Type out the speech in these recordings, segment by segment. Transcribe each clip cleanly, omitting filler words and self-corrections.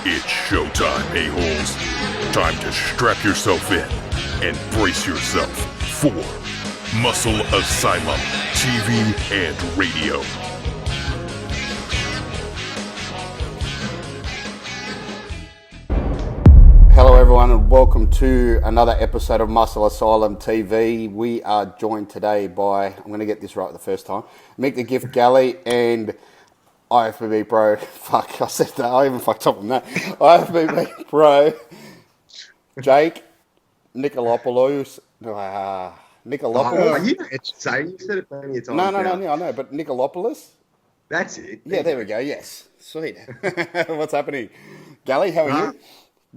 It's showtime, a-holes. Time to strap yourself in and brace yourself for Muscle Asylum TV and radio. Hello everyone and welcome to another episode of Muscle Asylum TV. We are joined today by, I'm going to get this right the first time, Mick the Gift Galley and IFBB Pro, I said that, I even fucked up on that, IFBB Pro Jake Nikolopoulos. Nikolopoulos? Oh, you know it's saying, you said it plenty of times. No, I know, but Nikolopoulos? That's it. Yeah, there we go, yes. Sweet. What's happening? Galley, how are you?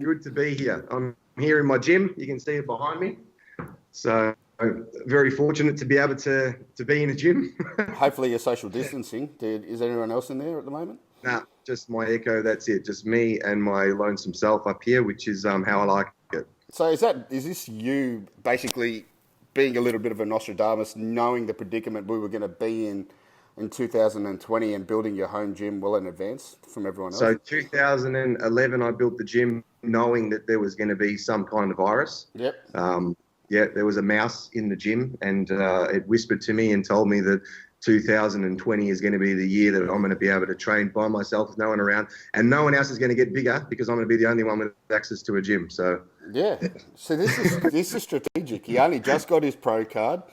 Good to be here. I'm here in my gym. You can see it behind me. So I'm very fortunate to be able to be in a gym. Hopefully you're social distancing. Is anyone else in there at the moment? Nah, just my echo. That's it. Just me and my lonesome self up here, which is how I like it. So is this you basically being a little bit of a Nostradamus, knowing the predicament we were going to be in 2020 and building your home gym well in advance from everyone else? So 2011, I built the gym knowing that there was going to be some kind of virus. Yep. Yeah, there was a mouse in the gym, and it whispered to me and told me that 2020 is going to be the year that I'm going to be able to train by myself with no one around, and no one else is going to get bigger because I'm going to be the only one with access to a gym. So yeah, so this is strategic. He only just got his pro card.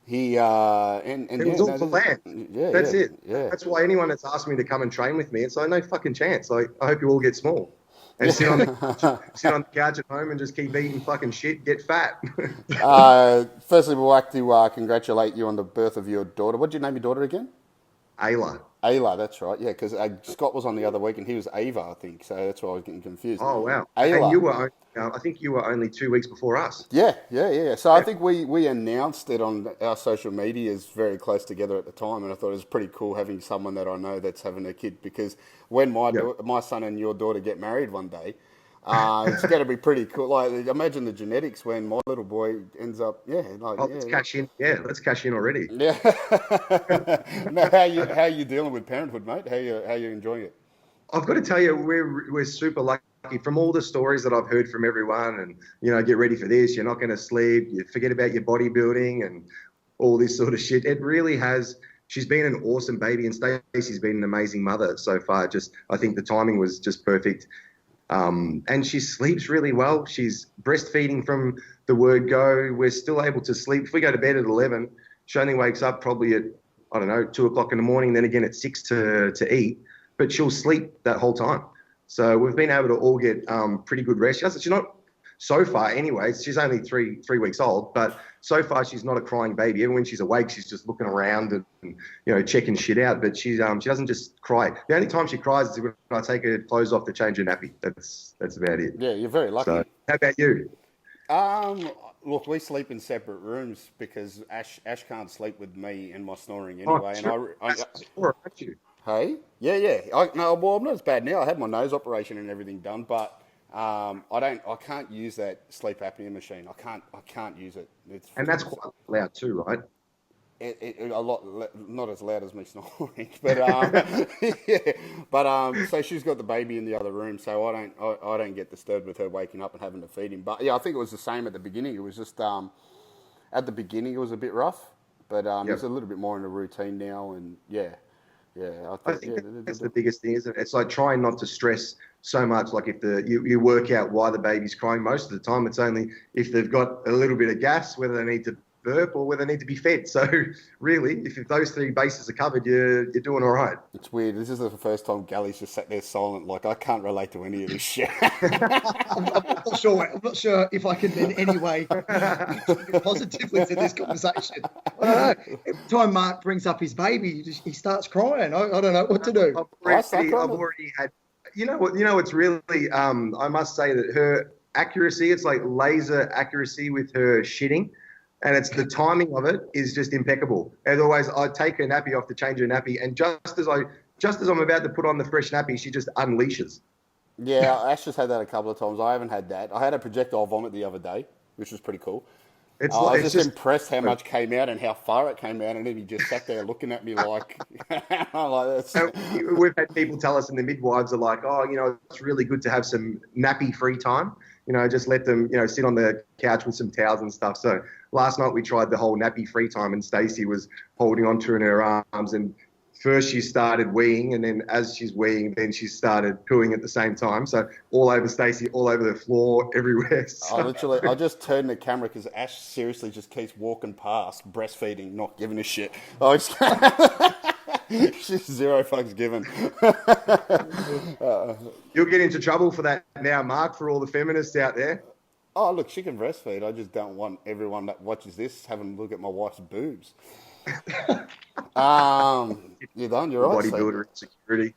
He and it was all planned. Yeah, that's it. Yeah, that's why anyone that's asked me to come and train with me, it's like no fucking chance. Like I hope you all get small and sit on the couch at home and just keep eating fucking shit, get fat. Firstly, we'd like to congratulate you on the birth of your daughter. What did you name your daughter again? Ayla, that's right. Yeah, because Scott was on the other week and he was Ava, I think. So that's why I was getting confused. Oh wow! Ayla. And I think you were only 2 weeks before us. Yeah. So I think we announced it on our social medias very close together at the time, and I thought it was pretty cool having someone that I know that's having a kid, because when my son and your daughter get married one day, it's going to be pretty cool. Like, imagine the genetics when my little boy ends up, let's cash in. Yeah, let's cash in already. Yeah. Now, how you dealing with parenthood, mate? How you enjoying it? I've got to tell you, we're super lucky. From all the stories that I've heard from everyone, and get ready for this. You're not going to sleep. You forget about your bodybuilding and all this sort of shit. It really has. She's been an awesome baby, and Stacey's been an amazing mother so far. I think the timing was just perfect. And she sleeps really well. She's breastfeeding from the word go. We're still able to sleep. If we go to bed at 11, she only wakes up probably at, 2 o'clock in the morning, then again at 6 to eat. But she'll sleep that whole time. So we've been able to all get pretty good rest. She's not, so far anyway, she's only three weeks old, but so far she's not a crying baby. Even when she's awake, she's just looking around and checking shit out. But she doesn't just cry. The only time she cries is when I take her clothes off to change her nappy. That's about it. Yeah, you're very lucky. So, how about you? Look, we sleep in separate rooms because Ash can't sleep with me and my snoring anyway. Sure. Aren't you? Hey, yeah. I'm not as bad now. I had my nose operation and everything done, but I can't use that sleep apnea machine. I can't use it. And that's quite loud too, right? A lot, not as loud as me snoring, but yeah. But so she's got the baby in the other room, so I don't get disturbed with her waking up and having to feed him. But yeah, I think it was the same at the beginning. It was just at the beginning it was a bit rough, but It's a little bit more in a routine now, and yeah. Yeah, I think that's the biggest thing, isn't it? It's like trying not to stress so much. Like if you work out why the baby's crying, most of the time it's only if they've got a little bit of gas, whether they need to burp or whether they need to be fed. So really, if those three bases are covered, you're doing all right. It's weird. This is the first time Gally's just sat there silent, like I can't relate to any of this shit. I'm not sure if I can in any way contribute positively to this conversation. I don't know. Every time Mark brings up his baby, he starts crying. I don't know what to do. I've already had. You know what? It's really. I must say that her accuracy. It's like laser accuracy with her shitting. And it's the timing of it is just impeccable. Otherwise, I take her nappy off to change her nappy, and just as I'm about to put on the fresh nappy, she just unleashes. Yeah, Ash has had that a couple of times. I haven't had that. I had a projectile vomit the other day, which was pretty cool. It's I was it's just impressed how much came out and how far it came out, and then he just sat there looking at me like, I'm like that's... We've had people tell us, and the midwives are like, oh, it's really good to have some nappy free time. Just let them, sit on the couch with some towels and stuff. So last night we tried the whole nappy free time, and Stacey was holding onto her in her arms, and first she started weeing, and then as she's weeing, then she started pooing at the same time. So all over Stacey, all over the floor, everywhere. So. I just turned the camera because Ash seriously just keeps walking past, breastfeeding, not giving a shit. She's zero fucks given. You'll get into trouble for that now, Mark, for all the feminists out there. Oh, look, she can breastfeed. I just don't want everyone that watches this having a look at my wife's boobs. You're done. You're right. Bodybuilder insecurity.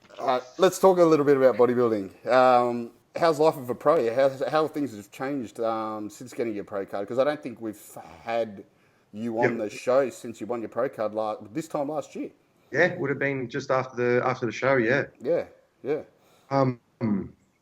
Let's talk a little bit about bodybuilding. How's life of a pro? How things have changed since getting your pro card? Because I don't think we've had you on the show since you won your pro card this time last year. Yeah, it would have been just after the show. Yeah. Yeah.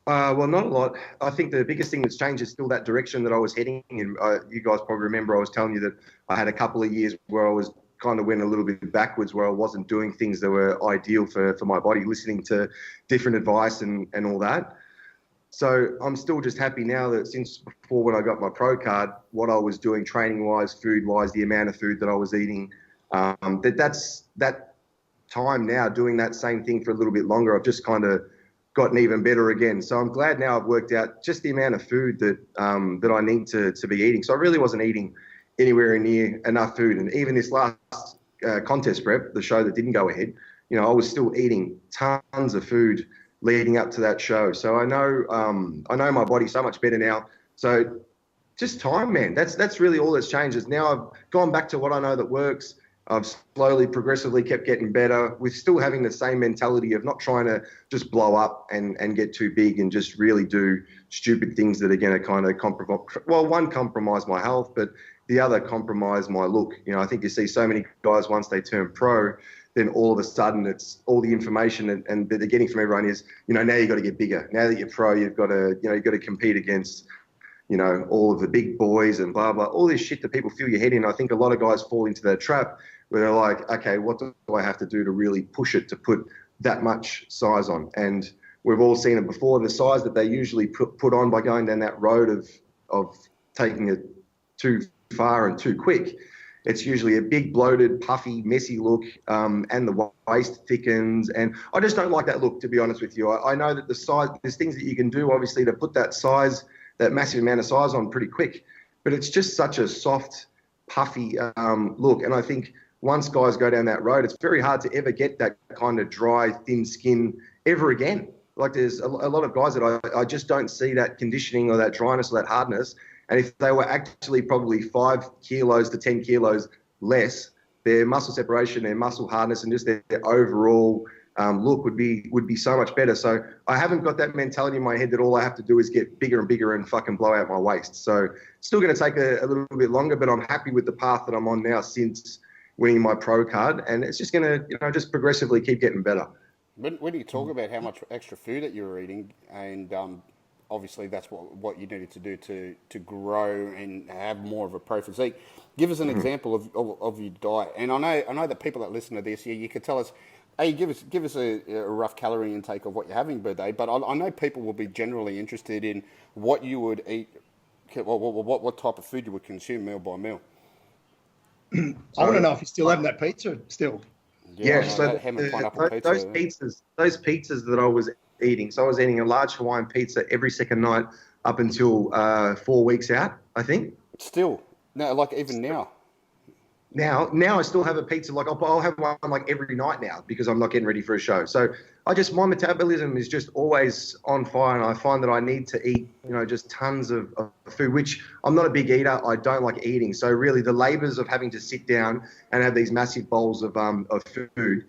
Well, not a lot. I think the biggest thing that's changed is still that direction that I was heading in. You guys probably remember I was telling you that I had a couple of years where I was kind of went a little bit backwards, where I wasn't doing things that were ideal for my body, listening to different advice and all that. So I'm still just happy now that since before when I got my pro card, what I was doing training-wise, food-wise, the amount of food that I was eating, that's that time now doing that same thing for a little bit longer. I've just kind of gotten even better again. So I'm glad now I've worked out just the amount of food that I need to be eating. So I really wasn't eating anywhere near enough food. And even this last contest prep, the show that didn't go ahead, I was still eating tons of food leading up to that show. So I know my body so much better now. So just time, man. That's really all that's changed. Is now I've gone back to what I know that works. I've slowly, progressively kept getting better with still having the same mentality of not trying to just blow up and get too big and just really do stupid things that are going to kind of compromise my health, but the other compromise my look. I think you see so many guys once they turn pro, then all of a sudden it's all the information and that they're getting from everyone is, now you got to get bigger. Now that you're pro, you've got to compete against all of the big boys and blah, blah, all this shit that people fill your head in. I think a lot of guys fall into that trap where they're like, okay, what do I have to do to really push it to put that much size on? And we've all seen it before. The size that they usually put on by going down that road of taking it too far and too quick, it's usually a big, bloated, puffy, messy look, and the waist thickens. And I just don't like that look, to be honest with you. I know that the size, there's things that you can do, obviously, to put that size, that massive amount of size on pretty quick, but it's just such a soft, puffy look. And I think once guys go down that road, it's very hard to ever get that kind of dry, thin skin ever again. Like there's a lot of guys that I just don't see that conditioning or that dryness or that hardness. And if they were actually probably 5 kilos to 10 kilos less, their muscle separation, their muscle hardness, and just their overall look would be so much better. So I haven't got that mentality in my head that all I have to do is get bigger and bigger and fucking blow out my waist. So still going to take a little bit longer, but I'm happy with the path that I'm on now since winning my pro card, and it's just going to just progressively keep getting better. When you talk about how much extra food that you were eating, and obviously that's what you needed to do to grow and have more of a pro physique, give us an example of your diet. And I know that people that listen to this, you could tell us, hey, give us a rough calorie intake of what you're having per day. But I know people will be generally interested in what you would eat, what type of food you would consume meal by meal. I want to know if you're still having that pizza still. Yeah, so those pizzas that I was eating, so I was eating a large Hawaiian pizza every second night up until 4 weeks out, I think. Still? No, like even now? Now I still have a pizza. Like I'll have one like every night now because I'm not getting ready for a show. So my metabolism is just always on fire, and I find that I need to eat, just tons of food, which I'm not a big eater. I don't like eating. So really the labors of having to sit down and have these massive bowls of food,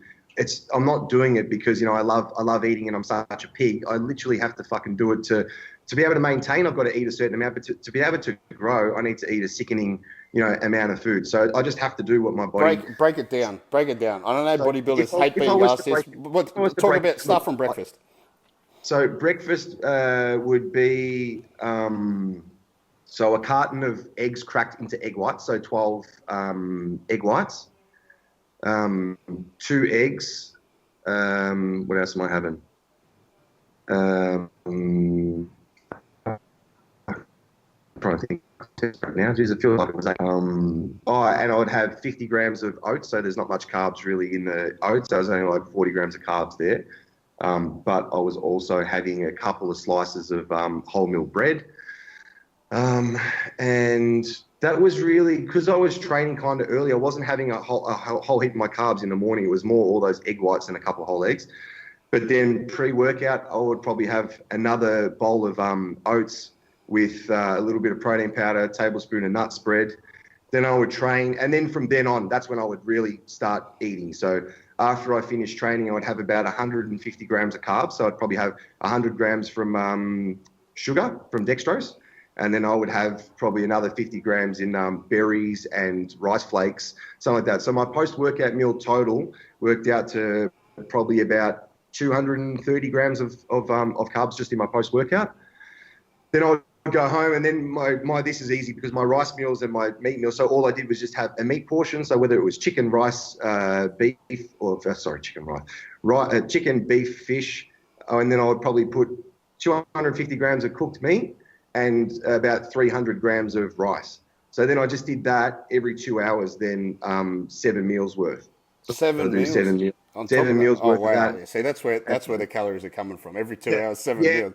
I'm not doing it because, I love eating and I'm such a pig. I literally have to fucking do it to be able to maintain. I've got to eat a certain amount, but to be able to grow, I need to eat a sickening amount of food. So I just have to do what my body... Break it down. I don't know, bodybuilders hate being asked this. Talk about stuff from breakfast. So breakfast would be... So a carton of eggs cracked into egg whites, so 12 egg whites, 2 eggs. What else am I having? I'm trying to think right now. Geez, it feels like it was. And I would have 50 grams of oats, so there's not much carbs really in the oats. So there's only like 40 grams of carbs there. But I was also having a couple of slices of wholemeal bread. And that was really, because I was training kind of early, I wasn't having a whole heap of my carbs in the morning. It was more all those egg whites and a couple of whole eggs. But then pre-workout, I would probably have another bowl of oats with a little bit of protein powder, a tablespoon of nut spread. Then I would train. And then from then on, that's when I would really start eating. So after I finished training, I would have about 150 grams of carbs. So I'd probably have 100 grams from sugar, from dextrose. And then I would have probably another 50 grams in berries and rice flakes, something like that. So my post-workout meal total worked out to probably about 230 grams of carbs just in my post-workout. Then I would go home, and then my this is easy because my rice meals and my meat meals, so all I did was just have a meat portion. So whether it was chicken, rice, beef, or chicken, beef, fish, and then I would probably put 250 grams of cooked meat and about 300 grams of rice. So then I just did that every 2 hours, then 7 meals worth. 7 meals? 7 meals. On 7 meals worth wow. of that. Yeah. See, that's where the calories are coming from. Every 2 hours, 7 meals.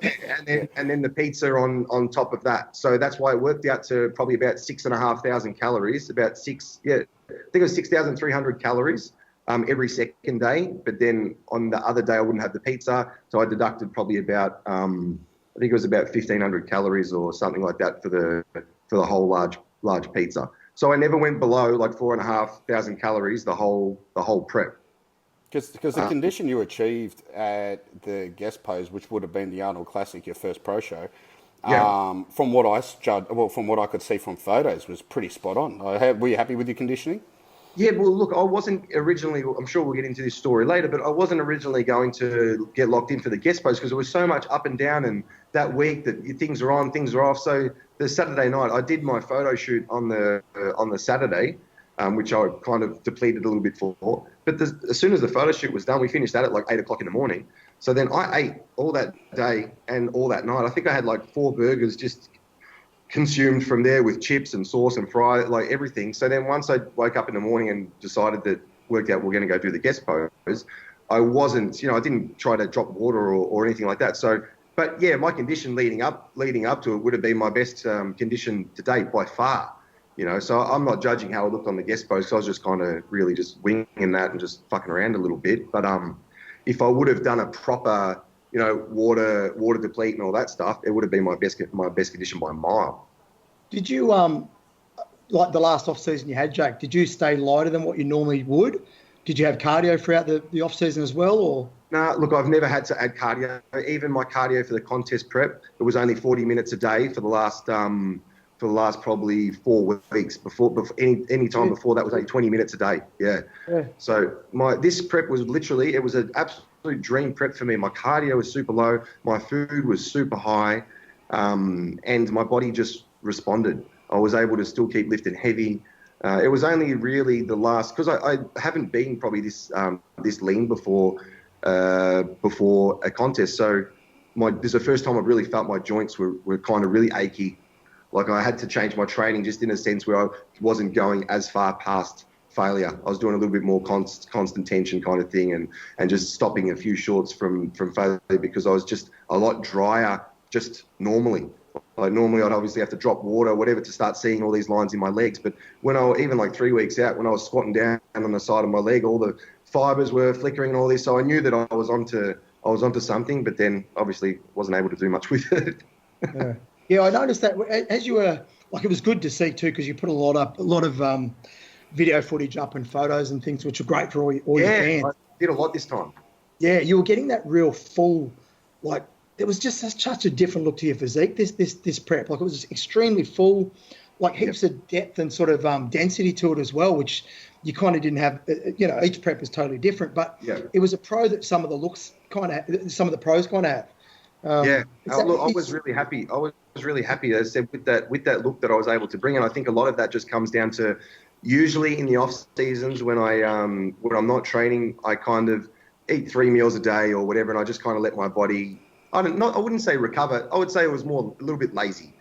And then the pizza on top of that. So that's why it worked out to probably about 6,500 calories, I think it was 6,300 calories every second day. But then on the other day, I wouldn't have the pizza. So I deducted probably about, I think it was about 1,500 calories or something like that for the whole large pizza. So I never went below like 4,500 calories the whole prep. Because the condition you achieved at the guest pose, which would have been the Arnold Classic, your first pro show, from what I could see from photos, was pretty spot on. Were you happy with your conditioning? Yeah, well, look, I wasn't originally, I'm sure we'll get into this story later, but I wasn't originally going to get locked in for the guest post because there was so much up and down, and that week that things are on, things are off. So the Saturday night, I did my photo shoot on the Saturday, which I kind of depleted a little bit for. But as soon as the photo shoot was done, we finished that at like 8 o'clock in the morning. So then I ate all that day and all that night. I think I had like 4 burgers just consumed from there with chips and sauce and fry, like everything. So then once I woke up in the morning and decided that worked out we're going to go do the guest pose, I wasn't, I didn't try to drop water or anything like that. So, but yeah, my condition leading up to it would have been my best condition to date by far. So I'm not judging how I looked on the guest pose because I was just kind of really just winging that and just fucking around a little bit. But if I would have done a proper, water deplete and all that stuff, it would have been my best condition by a mile. Did you, like the last off season you had, Jake, did you stay lighter than what you normally would? Did you have cardio throughout the off season as well, or? No, look, I've never had to add cardio. Even my cardio for the contest prep, it was only 40 minutes a day for the last probably 4 weeks. Before any time before that was only 20 minutes a day. Yeah. So this prep was literally, it was an absolute dream prep for me. My cardio was super low, my food was super high, and my body just responded. I was able to still keep lifting heavy. It was only really the last, because I haven't been probably this lean before a contest. So this is the first time I've really felt my joints were kind of really achy. Like I had to change my training just in a sense where I wasn't going as far past failure. I was doing a little bit more constant tension kind of thing and just stopping a few shorts from failure because I was just a lot drier just normally. Like normally I'd obviously have to drop water or whatever to start seeing all these lines in my legs. But when even like 3 weeks out, when I was squatting down on the side of my leg, all the fibers were flickering and all this. So I knew that I was onto something, but then obviously wasn't able to do much with it. Yeah, I noticed that as you were, like, it was good to see too, because you put a lot of video footage up and photos and things, which are great for all your fans. I did a lot this time. Yeah, you were getting that real full, like, there was just such a different look to your physique, this prep. Like, it was extremely full, like heaps of depth and sort of density to it as well, which you kind of didn't have. Each prep is totally different, but it was a pro that some of the pros kind of have. I was really happy. I was really happy, as I said, with that look that I was able to bring. And I think a lot of that just comes down to usually in the off seasons when I'm not training, I kind of eat 3 meals a day or whatever, and I just kind of let my body. I wouldn't say recover. I would say it was more a little bit lazy,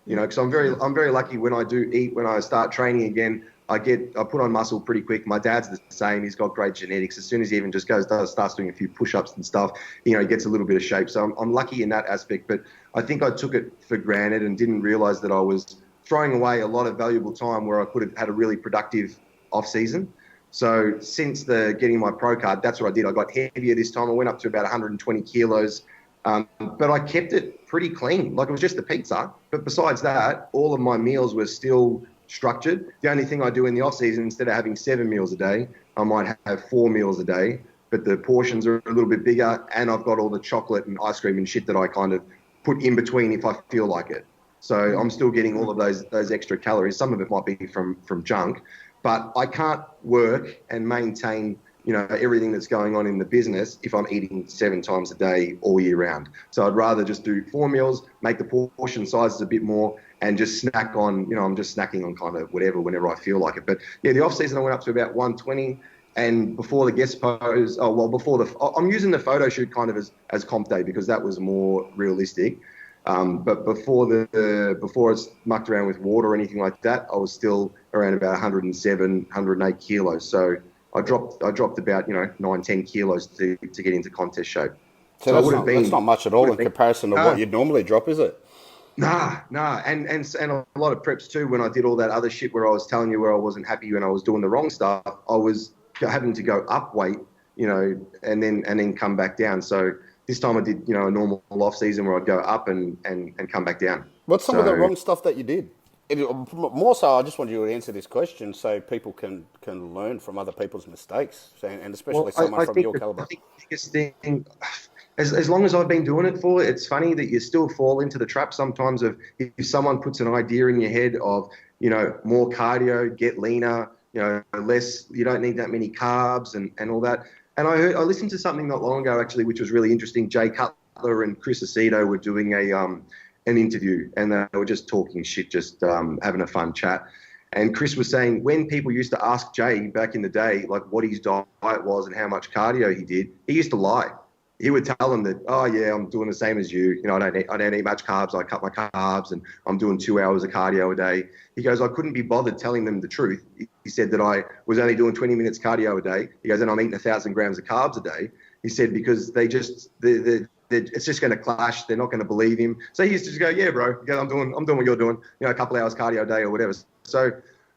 because I'm very lucky when I do eat. When I start training again, I put on muscle pretty quick. My dad's the same. He's got great genetics. As soon as he even just starts doing a few push-ups and stuff, he gets a little bit of shape. So I'm lucky in that aspect. But I think I took it for granted and didn't realize that I was throwing away a lot of valuable time where I could have had a really productive off season. So since getting my pro card, that's what I did. I got heavier this time. I went up to about 120 kilos. But I kept it pretty clean. Like, it was just the pizza. But besides that, all of my meals were still structured. The only thing I do in the off season, instead of having 7 meals a day, I might have 4 meals a day, but the portions are a little bit bigger, and I've got all the chocolate and ice cream and shit that I kind of put in between if I feel like it. So I'm still getting all of those extra calories. Some of it might be from junk, but I can't work and maintain everything that's going on in the business if I'm eating 7 times a day all year round. So I'd rather just do 4 meals, make the portion sizes a bit more, and just snack on, I'm just snacking on kind of whatever, whenever I feel like it. But yeah, the off season I went up to about 120, and before the guest pose, I'm using the photo shoot kind of as comp day because that was more realistic. But before it's mucked around with water or anything like that, I was still around about 107, 108 kilos. So I dropped about 9-10 kilos to get into contest shape. So that's not much at all in comparison to what you'd normally drop, is it? Nah, and a lot of preps too. When I did all that other shit where I was telling you where I wasn't happy when I was doing the wrong stuff, I was having to go up weight, and then come back down. So this time I did a normal off season where I'd go up and come back down. What's some of the wrong stuff that you did? More so, I just want you to answer this question so people can learn from other people's mistakes, and especially someone from your caliber. I think the biggest thing, as long as I've been doing it for, it's funny that you still fall into the trap sometimes of if someone puts an idea in your head of, more cardio, get leaner, less, you don't need that many carbs and all that. And I listened to something not long ago, actually, which was really interesting. Jay Cutler and Chris Aceto were doing an interview, and they were just talking shit, just having a fun chat. And Chris was saying when people used to ask Jay back in the day, like what his diet was and how much cardio he did, he used to lie. He would tell them that, oh yeah, I'm doing the same as you. I don't eat much carbs. I cut my carbs, and I'm doing 2 hours of cardio a day. He goes, I couldn't be bothered telling them the truth. He said that I was only doing 20 minutes cardio a day. He goes, and I'm eating 1,000 grams of carbs a day. He said because it's just going to clash. They're not going to believe him. So he used to just go, yeah, bro. He goes, I'm doing what you're doing. A couple hours cardio a day or whatever. So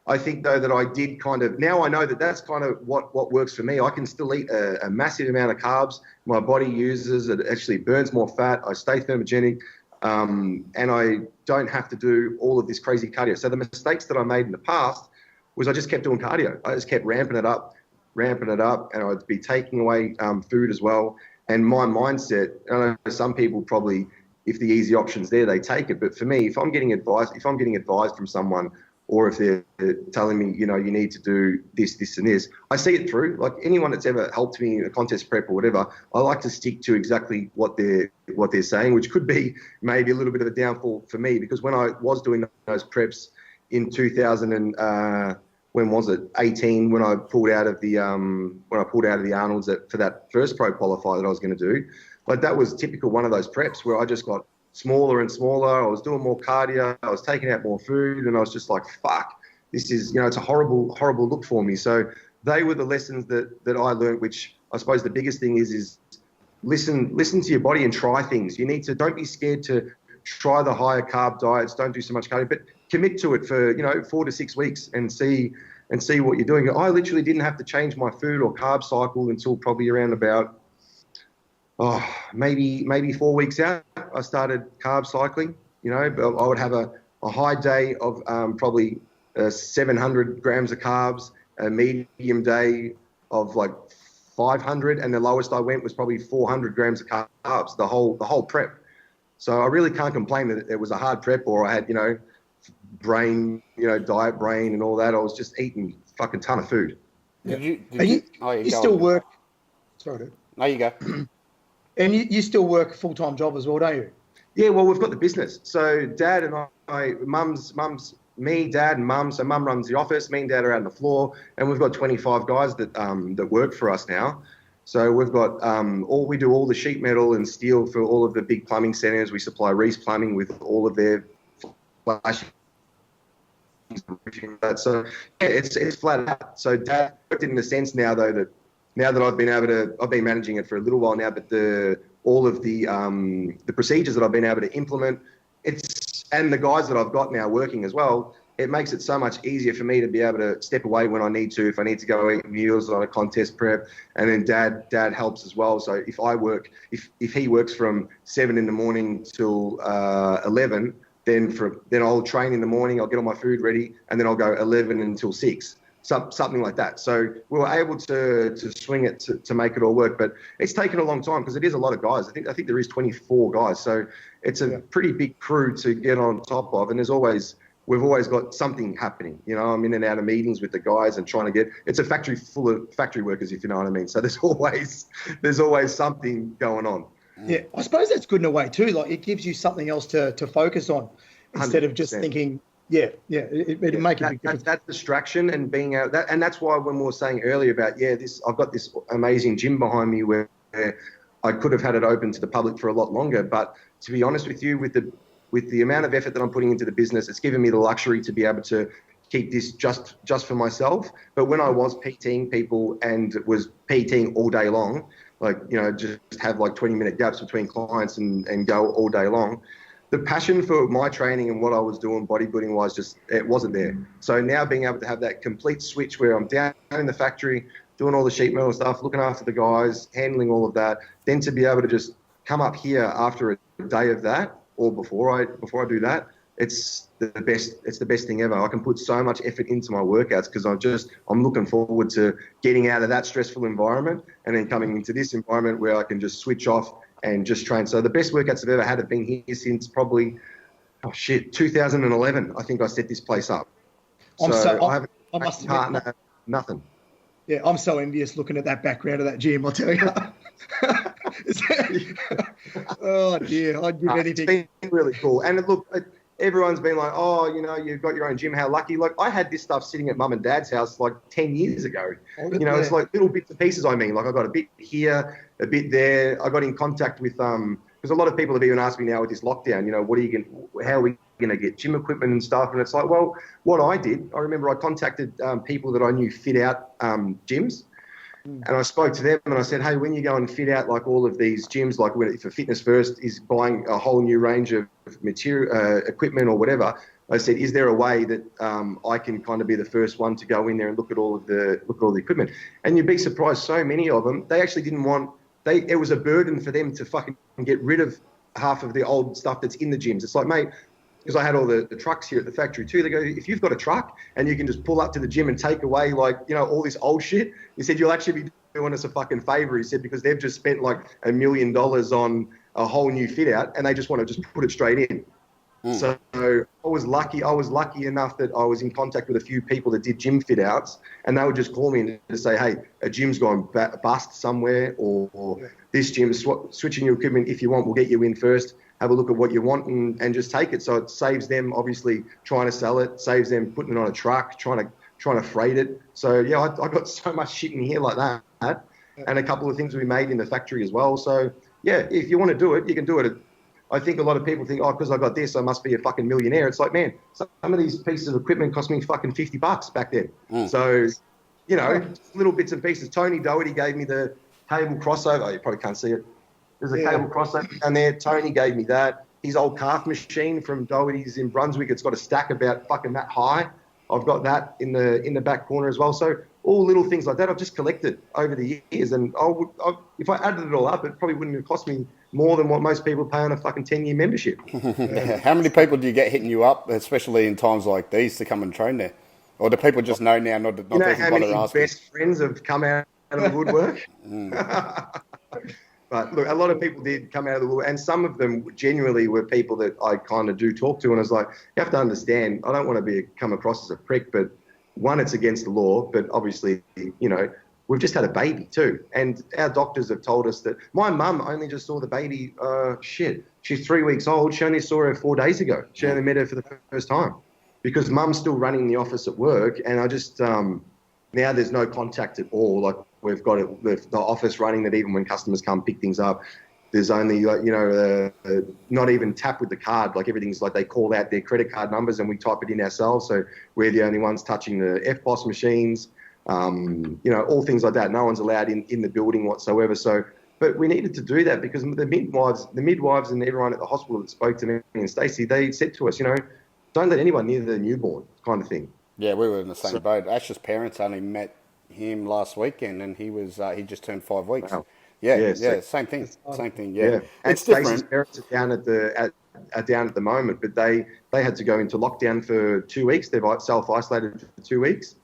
I think, though, that I did now I know that that's kind of what works for me. I can still eat a massive amount of carbs. My body uses it, actually burns more fat. I stay thermogenic, and I don't have to do all of this crazy cardio. So the mistakes that I made in the past was I just kept doing cardio. I just kept ramping it up, and I'd be taking away food as well. And my mindset, I know some people probably, if the easy option's there, they take it. But for me, if I'm getting advice from someone, or if they're telling me, you need to do this, this, and this, I see it through. Like anyone that's ever helped me in a contest prep or whatever, I like to stick to exactly what they're saying, which could be maybe a little bit of a downfall for me, because when I was doing those preps in 2018, when I pulled out of the Arnold's for that first pro qualifier that I was going to do, like that was typical one of those preps where I just got smaller and smaller. I was doing more cardio. I was taking out more food, and I was just like, fuck, this is, it's a horrible, horrible look for me. So they were the lessons that I learned, which I suppose the biggest thing is listen to your body and try things. You need to, don't be scared to try the higher carb diets. Don't do so much cardio, but commit to it for, 4 to 6 weeks and see what you're doing. I literally didn't have to change my food or carb cycle until probably around about, maybe 4 weeks out. I started carb cycling. I would have a high day of probably 700 grams of carbs, a medium day of like 500, and the lowest I went was probably 400 grams of carbs the whole prep. So I really can't complain that it was a hard prep, or I had diet brain and all that. I was just eating a fucking ton of food. You still work? Sorry, dude. No, you go. And you still work a full-time job as well, don't you? Yeah, well, we've got the business. So Dad and mum's me, Dad, and Mum. So Mum runs the office. Me and Dad are out on the floor, and we've got 25 guys that work for us now. So we've got we do all the sheet metal and steel for all of the big plumbing centres. We supply Reese Plumbing with all of their flash. So yeah, it's flat out. So Dad worked in the sense now though that I've been managing it for a little while now, but all of the procedures that I've been able to implement, and the guys that I've got now working as well, it makes it so much easier for me to be able to step away when I need to, if I need to go eat meals on a contest prep, and then Dad helps as well. So if he works from 7 in till 11, then I'll train in the morning, I'll get all my food ready, and then I'll go 11 until 6. Something like that. So we were able to swing it to make it all work, but it's taken a long time because it is a lot of guys. I think there is 24 guys, so it's a pretty big crew to get on top of. And we've always got something happening. You know, I'm in and out of meetings with the guys and trying to get. It's a factory full of factory workers, if you know what I mean. So there's always something going on. Yeah, I suppose that's good in a way too. Like it gives you something else to focus on instead 100%. Of just thinking. Yeah, it'll make a big difference. That distraction and being out and that's why when we were saying earlier about I've got this amazing gym behind me where I could have had it open to the public for a lot longer. But to be honest with you, with the amount of effort that I'm putting into the business, it's given me the luxury to be able to keep this just for myself. But when I was PTing people and was PTing all day long, like just have like 20-minute gaps between clients and go all day long. The passion for my training and what I was doing bodybuilding wise, it wasn't there. So now being able to have that complete switch where I'm down in the factory, doing all the sheet metal stuff, looking after the guys, handling all of that, then to be able to just come up here after a day of that or before I do that, it's the best thing ever. I can put so much effort into my workouts because I'm looking forward to getting out of that stressful environment and then coming into this environment where I can just switch off and just train. So the best workouts I've ever had have been here since probably, 2011. I think I set this place up. I haven't a partner, nothing. Yeah, I'm so envious looking at that background of that gym, I'll tell you. Oh dear, I'd give anything. It's been really cool. And look, everyone's been like, oh, you've got your own gym, how lucky. Like I had this stuff sitting at Mum and Dad's house like 10 years ago. It's like little bits and pieces. Like I got a bit here, a bit there. I got in contact with because a lot of people have even asked me now with this lockdown, how are we going to get gym equipment and stuff? And it's like, well, what I remember I contacted people that I knew fit out gyms. And I spoke to them and I said, hey, when you go and fit out like all of these gyms, like if a Fitness First is buying a whole new range of material, equipment or whatever, I said, is there a way that I can kind of be the first one to go in there and look at all the equipment? And you'd be surprised, so many of them, they actually didn't want, it was a burden for them to fucking get rid of half of the old stuff that's in the gyms. It's like, mate, because I had all the trucks here at the factory too. They go, if you've got a truck and you can just pull up to the gym and take away all this old shit, he said, you'll actually be doing us a fucking favor. He said, because they've just spent like $1 million on a whole new fit out and they just want to just put it straight in. So I was lucky enough that I was in contact with a few people that did gym fit outs and they would just call me and just say, hey, a gym's gone bust somewhere or this gym is switching your equipment. If you want, we'll get you in first. Have a look at what you want and just take it. So it saves them obviously trying to sell it, saves them putting it on a truck, trying to freight it. So yeah, I got so much shit in here like that, and a couple of things we made in the factory as well. So yeah, if you want to do it, you can do it. I think a lot of people think, oh, because I got this, I must be a fucking millionaire. It's like, man, some of these pieces of equipment cost me fucking $50 back then. So little bits and pieces. Tony Doherty gave me the cable crossover. You probably can't see it. There's a cable crossover down there. Tony gave me that. His old calf machine from Doherty's in Brunswick, it's got a stack about fucking that high. I've got that in the back corner as well. So all little things like that I've just collected over the years. And if I added it all up, it probably wouldn't have cost me more than what most people pay on a fucking 10-year membership. How many people do you get hitting you up, especially in times like these, to come and train there? Or do people just know now not to how many best friends have come out of the woodwork? But look, a lot of people did come out of the woodwork, and some of them genuinely were people that I kind of do talk to. And I was like, you have to understand, I don't want to come across as a prick, but one, it's against the law, but obviously, we've just had a baby too. And our doctors have told us that my mum only just saw the baby, she's 3 weeks old. She only saw her 4 days ago. She only met her for the first time because mum's still running the office at work. And I just, now there's no contact at all. Like we've got the office running that even when customers come pick things up, there's only, not even tap with the card. Like everything's like they call out their credit card numbers and we type it in ourselves. So we're the only ones touching the FBOS machines, all things like that. No one's allowed in the building whatsoever. So, but we needed to do that because the midwives and everyone at the hospital that spoke to me and Stacey, they said to us, don't let anyone near the newborn kind of thing. Yeah, we were in the same boat. Ash's parents only met him last weekend and he just turned 5 weeks. Wow. Yeah, same thing. Yeah. And Stacey's parents are down at the moment, but they had to go into lockdown for 2 weeks. They've self-isolated for 2 weeks.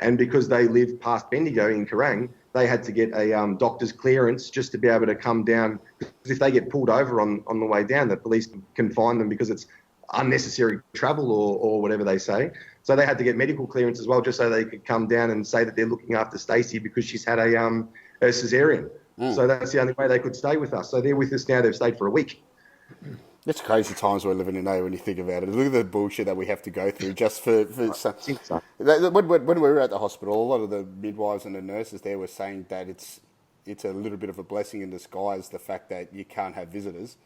And because they live past Bendigo in Kerrang, they had to get a doctor's clearance just to be able to come down. Because if they get pulled over on the way down, the police can fine them because it's unnecessary travel or whatever they say. So they had to get medical clearance as well just so they could come down and say that they're looking after Stacey because she's had a cesarean. So that's the only way they could stay with us. So they're with us now. They've stayed for a week. It's crazy times we're living in now when you think about it. Look at the bullshit that we have to go through just for some. When we were at the hospital, a lot of the midwives and the nurses there were saying that it's a little bit of a blessing in disguise, the fact that you can't have visitors.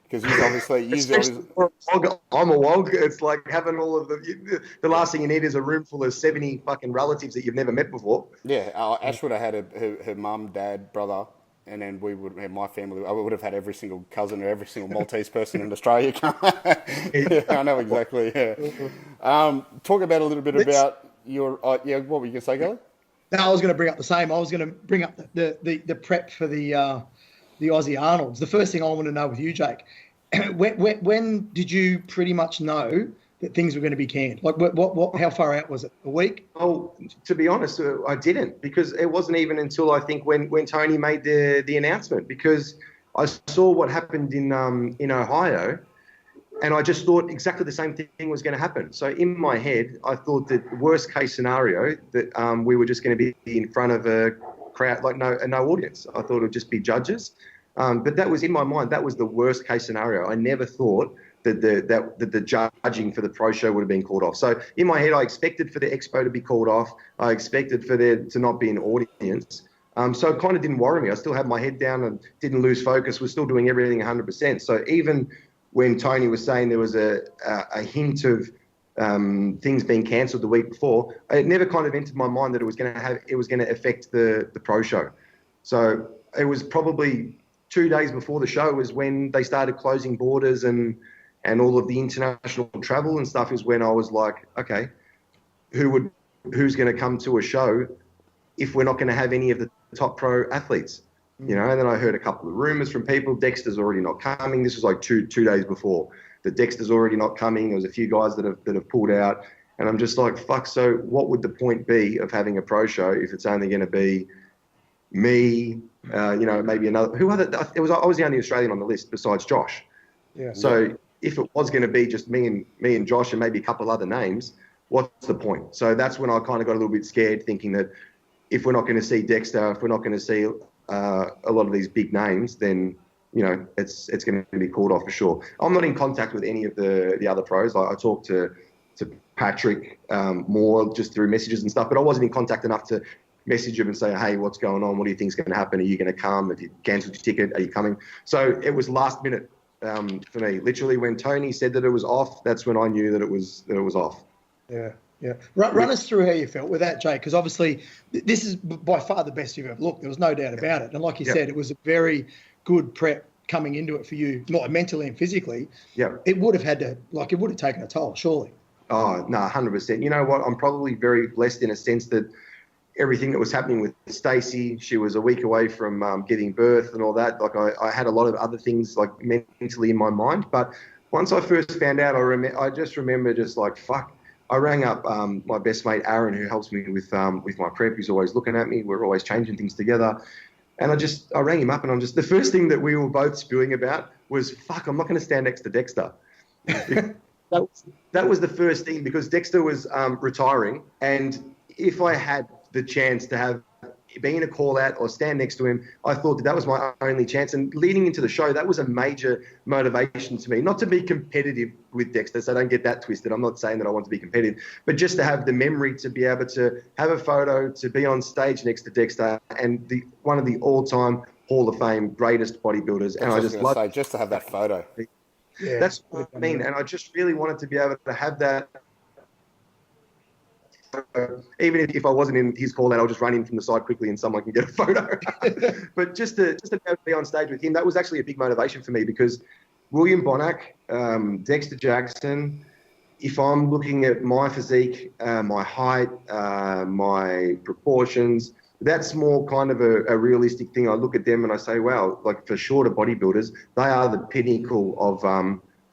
Because I'm a wog. It's like having all of the last thing you need is a room full of 70 fucking relatives that you've never met before. Yeah, Ash would have had her mum, dad, brother, and then we would have my family. I would have had every single cousin or every single Maltese person in Australia. Yeah, I know exactly. Yeah. Talk about a little bit about your. What were you going to say, Gally? No, I was going to bring up the same. I was going to bring up the prep for the Aussie Arnolds. The first thing I want to know with you, Jake, when did you pretty much know that things were going to be canned? Like, how far out was it? A week? Oh, to be honest, I didn't, because it wasn't even until I think when Tony made the announcement, because I saw what happened in Ohio, and I just thought exactly the same thing was going to happen. So in my head, I thought that worst case scenario that we were just going to be in front of a crowd, like no audience. I thought it would just be judges. But that was in my mind. That was the worst case scenario. I never thought that the judging for the pro show would have been called off. So in my head, I expected for the expo to be called off. I expected for there to not be an audience. So it kind of didn't worry me. I still had my head down and didn't lose focus. Was still doing everything 100%. So even when Tony was saying there was a hint of things being cancelled the week before, it never kind of entered my mind that it was going to affect the pro show. So it was probably 2 days before the show was when they started closing borders and all of the international travel and stuff, is when I was like, okay, who's going to come to a show if we're not going to have any of the top pro athletes? And then I heard a couple of rumors from people. Dexter's already not coming. This was like two days before. That Dexter's already not coming. There was a few guys that have pulled out, and I'm just like, fuck. So what would the point be of having a pro show if it's only going to be me? Maybe another. Who other? I was the only Australian on the list besides Josh. Yeah. So if it was going to be just me and Josh and maybe a couple other names, what's the point? So that's when I kind of got a little bit scared, thinking that if we're not going to see Dexter, if we're not going to see a lot of these big names, then it's going to be called off for sure. I'm not in contact with any of the other pros. I talked to Patrick more just through messages and stuff, but I wasn't in contact enough to message him and say, hey, what's going on? What do you think is going to happen? Are you going to come? Have you cancelled your ticket? Are you coming? So it was last minute for me. Literally, when Tony said that it was off, that's when I knew that it was off. Yeah. Yeah. Run us through how you felt with that, Jake, because obviously this is by far the best you've ever looked. There was no doubt about it. And like you said, it was a very good prep coming into it for you, not mentally and physically. Yeah. It would have taken a toll, surely. Oh, no, 100%. You know what? I'm probably very blessed in a sense that everything that was happening with Stacey, she was a week away from giving birth and all that. Like I had a lot of other things like mentally in my mind. But once I first found out, I just remember just like, fuck. I rang up my best mate, Aaron, who helps me with my prep. He's always looking at me. We're always changing things together. And I rang him up, and the first thing that we were both spewing about was, fuck, I'm not going to stand next to Dexter. That was the first thing, because Dexter was retiring. And if I had the chance to have being a call out or stand next to him, I thought that was my only chance. And leading into the show, that was a major motivation to me, not to be competitive with Dexter, so don't get that twisted. I'm not saying that I want to be competitive, but just to have the memory to be able to have a photo, to be on stage next to Dexter and one of the all-time Hall of Fame greatest bodybuilders. And I just love just to have that photo. Yeah, that's what I mean. And I just really wanted to be able to have that. Even if I wasn't in his call out, I'll just run in from the side quickly and someone can get a photo. But just to be able to be on stage with him, that was actually a big motivation for me, because William Bonac, Dexter Jackson, if I'm looking at my physique, my height, my proportions, that's more kind of a realistic thing. I look at them and I say, wow, like for shorter bodybuilders, they are the pinnacle of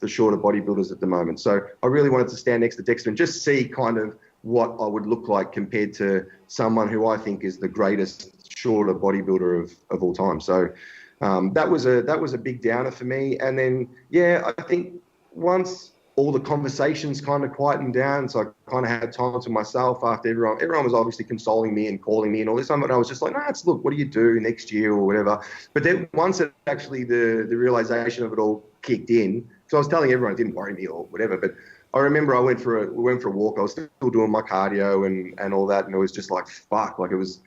the shorter bodybuilders at the moment. So I really wanted to stand next to Dexter and just see kind of what I would look like compared to someone who I think is the greatest shorter bodybuilder of all time. So that was a big downer for me. And then, yeah, I think once all the conversations kind of quietened down, so I kind of had time to myself after everyone was obviously consoling me and calling me and all this time, but I was just like, no, look, what do you do next year or whatever. But then once it actually the realization of it all kicked in, so I was telling everyone it didn't worry me or whatever, but I remember we went for a walk. I was still doing my cardio and all that, and it was just like, fuck, like it was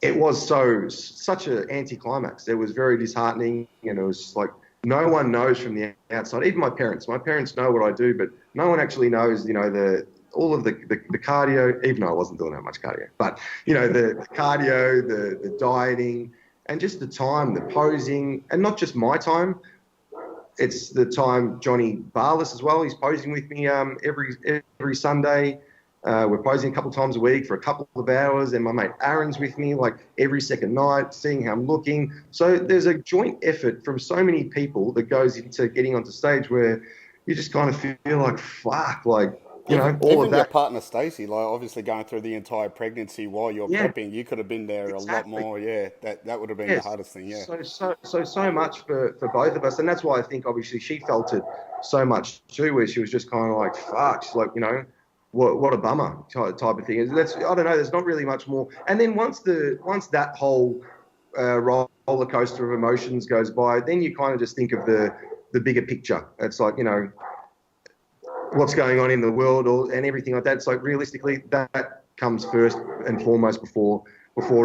such an anticlimax. It was very disheartening, and it was just like, no one knows from the outside, even my parents. My parents know what I do, but no one actually knows, all of the cardio, even though I wasn't doing that much cardio, but, the cardio, the dieting, and just the time, the posing, and not just my time. It's the time Johnny Barlis as well. He's posing with me every Sunday. We're posing a couple times a week for a couple of hours, and my mate Aaron's with me like every second night, seeing how I'm looking. So there's a joint effort from so many people that goes into getting onto stage where you just kind of feel like, fuck, like, all even of that. Your partner Stacey, like obviously going through the entire pregnancy while you're prepping, you could have been there a lot more. Yeah, that would have been the hardest thing. Yeah. So much for both of us, and that's why I think obviously she felt it so much too, where she was just kind of like, fuck, she's like, what a bummer type of thing. I don't know. There's not really much more. And then once that whole roller coaster of emotions goes by, then you kind of just think of the bigger picture. It's like, what's going on in the world and everything like that. It's like realistically that comes first and foremost before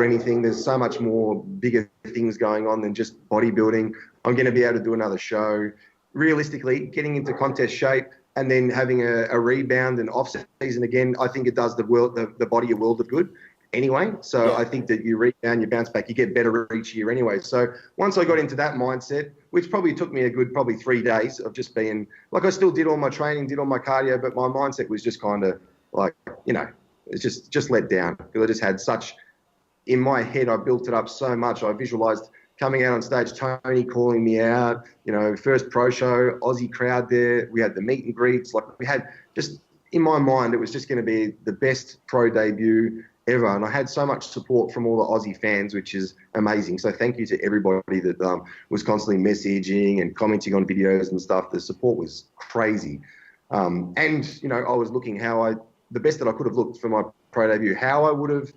anything. There's so much more bigger things going on than just bodybuilding. I'm going to be able to do another show. Realistically, getting into contest shape and then having a rebound and off season again, I think it does the body a world of good anyway. So I think that you rebound, you bounce back, you get better each year anyway. So once I got into that mindset, which probably took me a good 3 days of just being like, I still did all my training, did all my cardio, but my mindset was just kind of like, it's just let down, because I just had such, in my head, I built it up so much. I visualized coming out on stage, Tony calling me out, first pro show, Aussie crowd there. We had the meet and greets. Like we had just, in my mind, it was just going to be the best pro debut ever. And I had so much support from all the Aussie fans, which is amazing. So thank you to everybody that was constantly messaging and commenting on videos and stuff. The support was crazy. And, I was looking the best that I could have looked for my pro debut, how I would have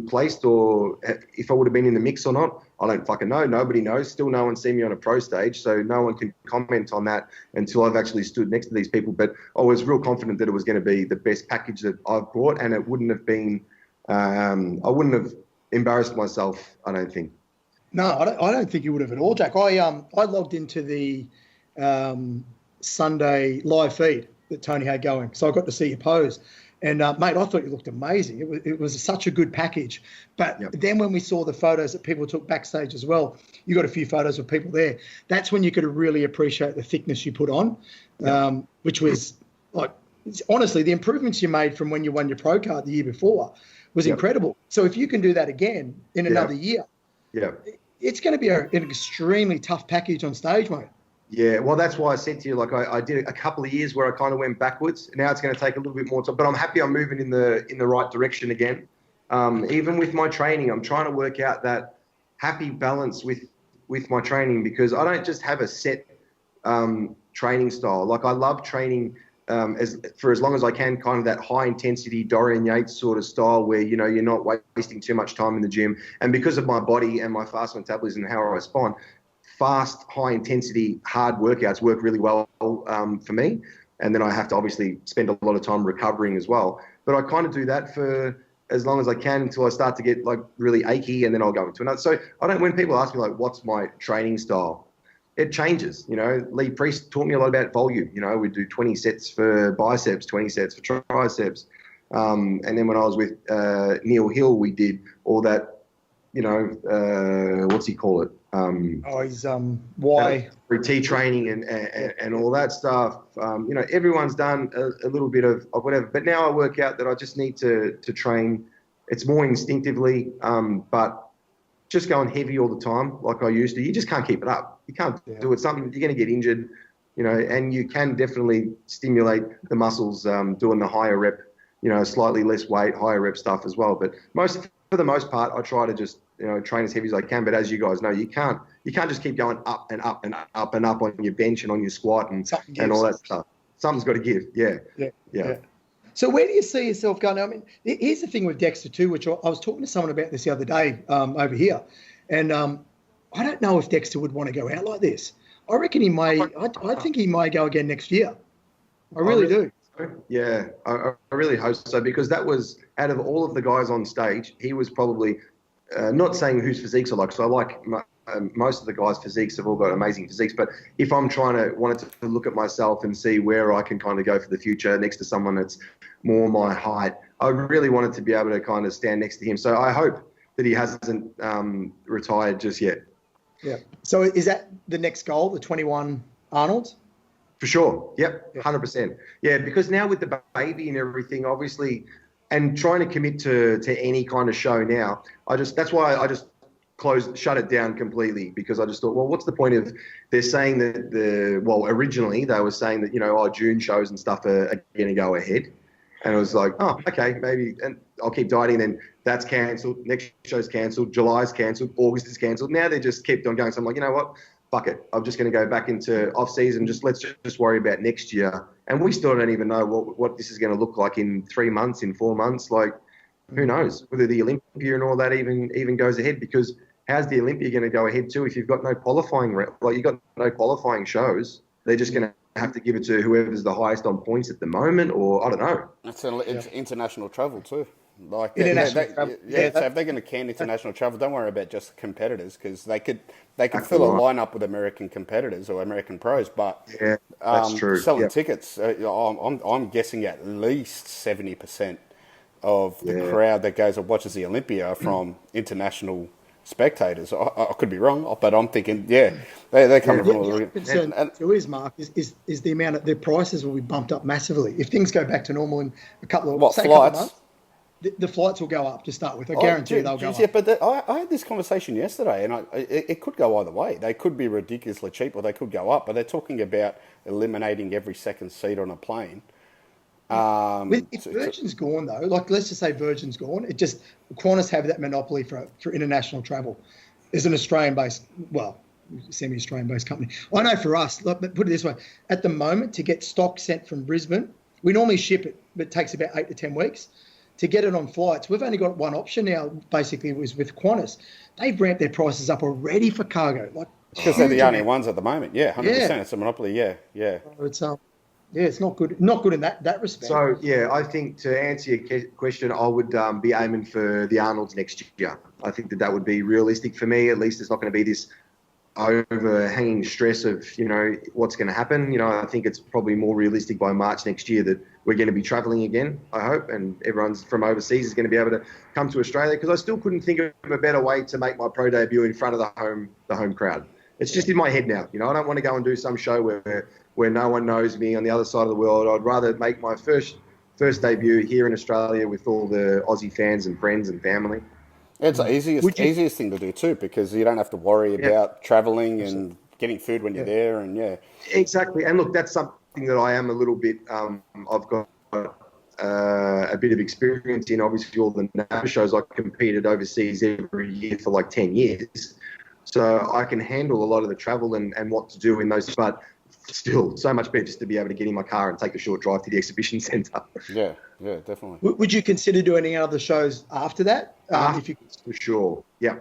placed, or if I would have been in the mix or not, I don't fucking know. Nobody knows. Still no one's seen me on a pro stage, so no one can comment on that until I've actually stood next to these people. But I was real confident that it was going to be the best package that I've brought, and it wouldn't have been, I wouldn't have embarrassed myself, I don't think. No, I don't think you would have at all, Jack. I logged into the Sunday live feed that Tony had going, so I got to see your pose. And, mate, I thought you looked amazing. It was such a good package. But then when we saw the photos that people took backstage as well, you got a few photos of people there. That's when you could really appreciate the thickness you put on, which was, like, honestly, the improvements you made from when you won your pro card the year before was incredible. So if you can do that again in another year, it's going to be an extremely tough package on stage, mate. Yeah, well, that's why I said to you, like, I did a couple of years where I kind of went backwards. Now it's going to take a little bit more time, but I'm happy I'm moving in the right direction again. Even with my training, I'm trying to work out that happy balance with my training, because I don't just have a set training style. Like, I love training as long as I can, kind of that high intensity Dorian Yates sort of style where, you know, you're not wasting too much time in the gym. And because of my body and my fast metabolism and how I respond, fast, high intensity, hard workouts work really well for me. And then I have to obviously spend a lot of time recovering as well. But I kind of do that for as long as I can until I start to get like really achy, and then I'll go into another. So when people ask me like, what's my training style? It changes. You know, Lee Priest taught me a lot about volume. You know, we do 20 sets for biceps, 20 sets for triceps. And then when I was with Neil Hill, we did all that, you know, what's he call it? He's why T training and all that stuff. You know, everyone's done a little bit of whatever. But now I work out that I just need to train. It's more instinctively, but just going heavy all the time like I used to, you just can't keep it up. You can't do it. Something you're going to get injured, you know. And you can definitely stimulate the muscles doing the higher rep, you know, slightly less weight, higher rep stuff as well. But for the most part, I try to just, you know, train as heavy as I can. But as you guys know, you can't just keep going up and up and up and up on your bench and on your squat and all that stuff. Something's got to give. Yeah. So where do you see yourself going? I mean, here's the thing with Dexter too, which I was talking to someone about this the other day over here, and I don't know if Dexter would want to go out like this. I reckon he may. I think he may go again next year. I really do. Yeah, I really hope so, because that was, out of all of the guys on stage, he was probably, not saying whose physiques are like, so I like most of the guys' physiques have all got amazing physiques, but if I'm wanted to look at myself and see where I can kind of go for the future next to someone that's more my height, I really wanted to be able to kind of stand next to him. So I hope that he hasn't retired just yet. Yeah. So is that the next goal, the 21 Arnold? For sure. Yep. 100%. Yeah. Because now with the baby and everything, obviously, and trying to commit to any kind of show now, that's why I just shut it down completely, because I just thought, well, what's the point of, they're saying that originally they were saying that, you know, June shows and stuff are going to go ahead. And it was like, oh, okay, maybe, and I'll keep dieting. Then that's cancelled. Next show's cancelled. July's cancelled. August is cancelled. Now they just kept on going. So I'm like, you know what? Fuck it. I'm just going to go back into off season. Let's just worry about next year. And we still don't even know what this is going to look like in 3 months, in 4 months. Like, who knows whether the Olympia and all that even goes ahead? Because how's the Olympia going to go ahead too if you've got no qualifying? You've got no qualifying shows. They're just going to have to give it to whoever's the highest on points at the moment, or I don't know. It's international travel too. Like international travel. Yeah. So if they're going to can international travel, don't worry about just competitors, because they could fill a lineup with American competitors or American pros, but that's true. Selling tickets, I'm guessing at least 70% of the crowd that goes and watches the Olympia are from international spectators. I could be wrong, but I'm thinking, they're coming from. Concern too is, Mark, is the amount of their prices will be bumped up massively if things go back to normal in a couple of flights. Months. The flights will go up to start with. I guarantee they'll go up. Yeah, but I had this conversation yesterday, and it could go either way. They could be ridiculously cheap, or they could go up. But they're talking about eliminating every second seat on a plane. If Virgin's gone though, like let's just say Virgin's gone, Qantas have that monopoly for international travel. As an Australian-based, semi-Australian-based company, I know for us, put it this way: at the moment, to get stock sent from Brisbane, we normally ship it, but it takes about 8 to 10 weeks. To get it on flights, we've only got one option now. Basically, was with Qantas. They've ramped their prices up already for cargo, because they're the only ones at the moment. Yeah, 100%. It's a monopoly. Yeah. It's not good. Not good in that respect. So I think to answer your question, I would be aiming for the Arnolds next year. I think that would be realistic for me. At least it's not going to be this overhanging stress of, you know, what's going to happen. You know, I think it's probably more realistic by March next year that we're going to be travelling again, I hope, and everyone's from overseas is going to be able to come to Australia, because I still couldn't think of a better way to make my pro debut in front of the home crowd. It's just in my head now. You know, I don't want to go and do some show where no one knows me on the other side of the world. I'd rather make my first debut here in Australia with all the Aussie fans and friends and family. It's the easiest thing to do too, because you don't have to worry about travelling and getting food when you're there, and Exactly. And look, that's something that I am a little bit, I've got a bit of experience in. Obviously, all the NAB shows, I competed overseas every year for like 10 years. So I can handle a lot of the travel and what to do in those. But still so much better just to be able to get in my car and take a short drive to the exhibition centre. Yeah, definitely. Would you consider doing any other shows after that? For sure. Yeah.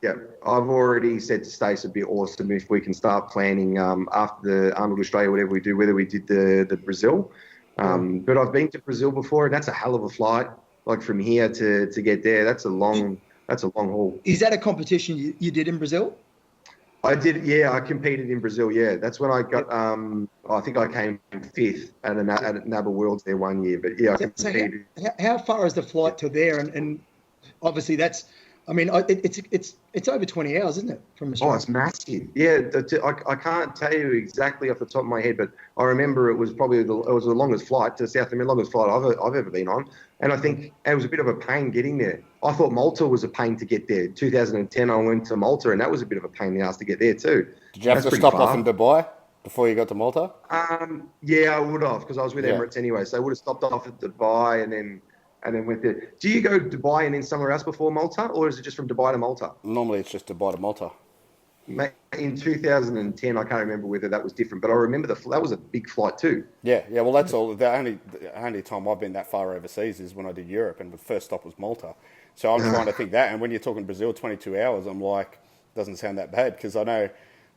I've already said to Stace it'd be awesome if we can start planning after the Arnold Australia, whatever we do, whether we did the Brazil. But I've been to Brazil before, and that's a hell of a flight. Like from here to get there, that's a long haul. Is that a competition you did in Brazil? I did, yeah. I competed in Brazil, yeah. That's when I got, I think I came fifth at NABA Worlds there one year. But yeah, I competed. So how far is the flight to there? And obviously that's, I mean, it's over 20 hours, isn't it, from Australia? Oh, it's massive. Yeah, I can't tell you exactly off the top of my head, but I remember it was probably the longest flight to South America, longest flight I've ever been on. And I think it was a bit of a pain getting there. I thought Malta was a pain to get there. 2010, I went to Malta, and that was a bit of a pain in the ass to get there too. Did you have to stop off in Dubai before you got to Malta? Yeah, I would have, because I was with Emirates anyway. So I would have stopped off at Dubai and then went there. Do you go to Dubai and then somewhere else before Malta, or is it just from Dubai to Malta? Normally it's just Dubai to Malta. In 2010, I can't remember whether that was different, but I remember that was a big flight too. Yeah. Well, that's all. The only time I've been that far overseas is when I did Europe, and the first stop was Malta. So I'm trying to think that. And when you're talking Brazil, 22 hours, I'm like, doesn't sound that bad, because I know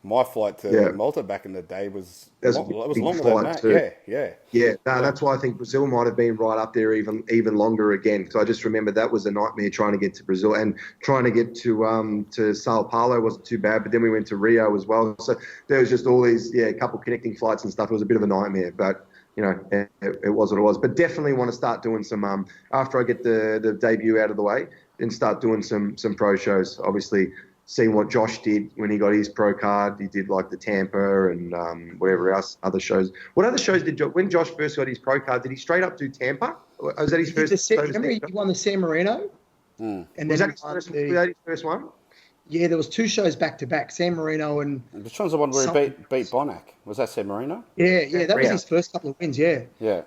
my flight to Malta back in the day was longer than that. Too. Yeah. No, that's why I think Brazil might have been right up there even longer again. So I just remember that was a nightmare trying to get to Brazil, and trying to get to Sao Paulo wasn't too bad. But then we went to Rio as well. So there was just all these a couple connecting flights and stuff. It was a bit of a nightmare, but you know, it was what it was. But definitely want to start doing some after I get the debut out of the way, then start doing some pro shows. Obviously, seeing what Josh did when he got his pro card. He did like the Tampa and whatever else, other shows. What other shows did when Josh first got his pro card, did he straight up do Tampa? Was that his first? Remember he won the San Marino? And was that his first one? Yeah, there was two shows back to back, San Marino and... Which one's the one where he beat Bonac? Was that San Marino? Yeah, that was his first couple of wins, yeah. Yeah.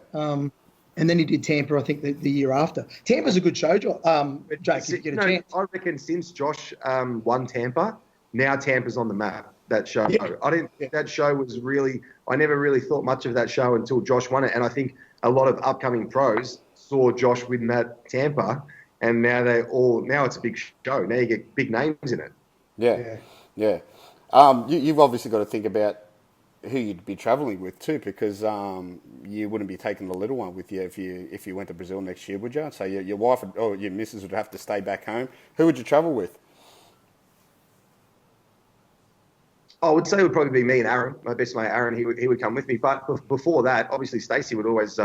And then he did Tampa, I think, the year after. Tampa's a good show, Jake, if you get a chance. I reckon since Josh won Tampa, now Tampa's on the map, that show. Yeah. I didn't think that show was really... I never really thought much of that show until Josh won it. And I think a lot of upcoming pros saw Josh win that Tampa, and now it's a big show. Now you get big names in it. Yeah. You've obviously got to think about who you'd be travelling with too, because you wouldn't be taking the little one with you if you went to Brazil next year, would you? So your wife or your missus would have to stay back home. Who would you travel with? I would say it would probably be me and Aaron, my best mate Aaron. He would come with me. But before that, obviously Stacey would always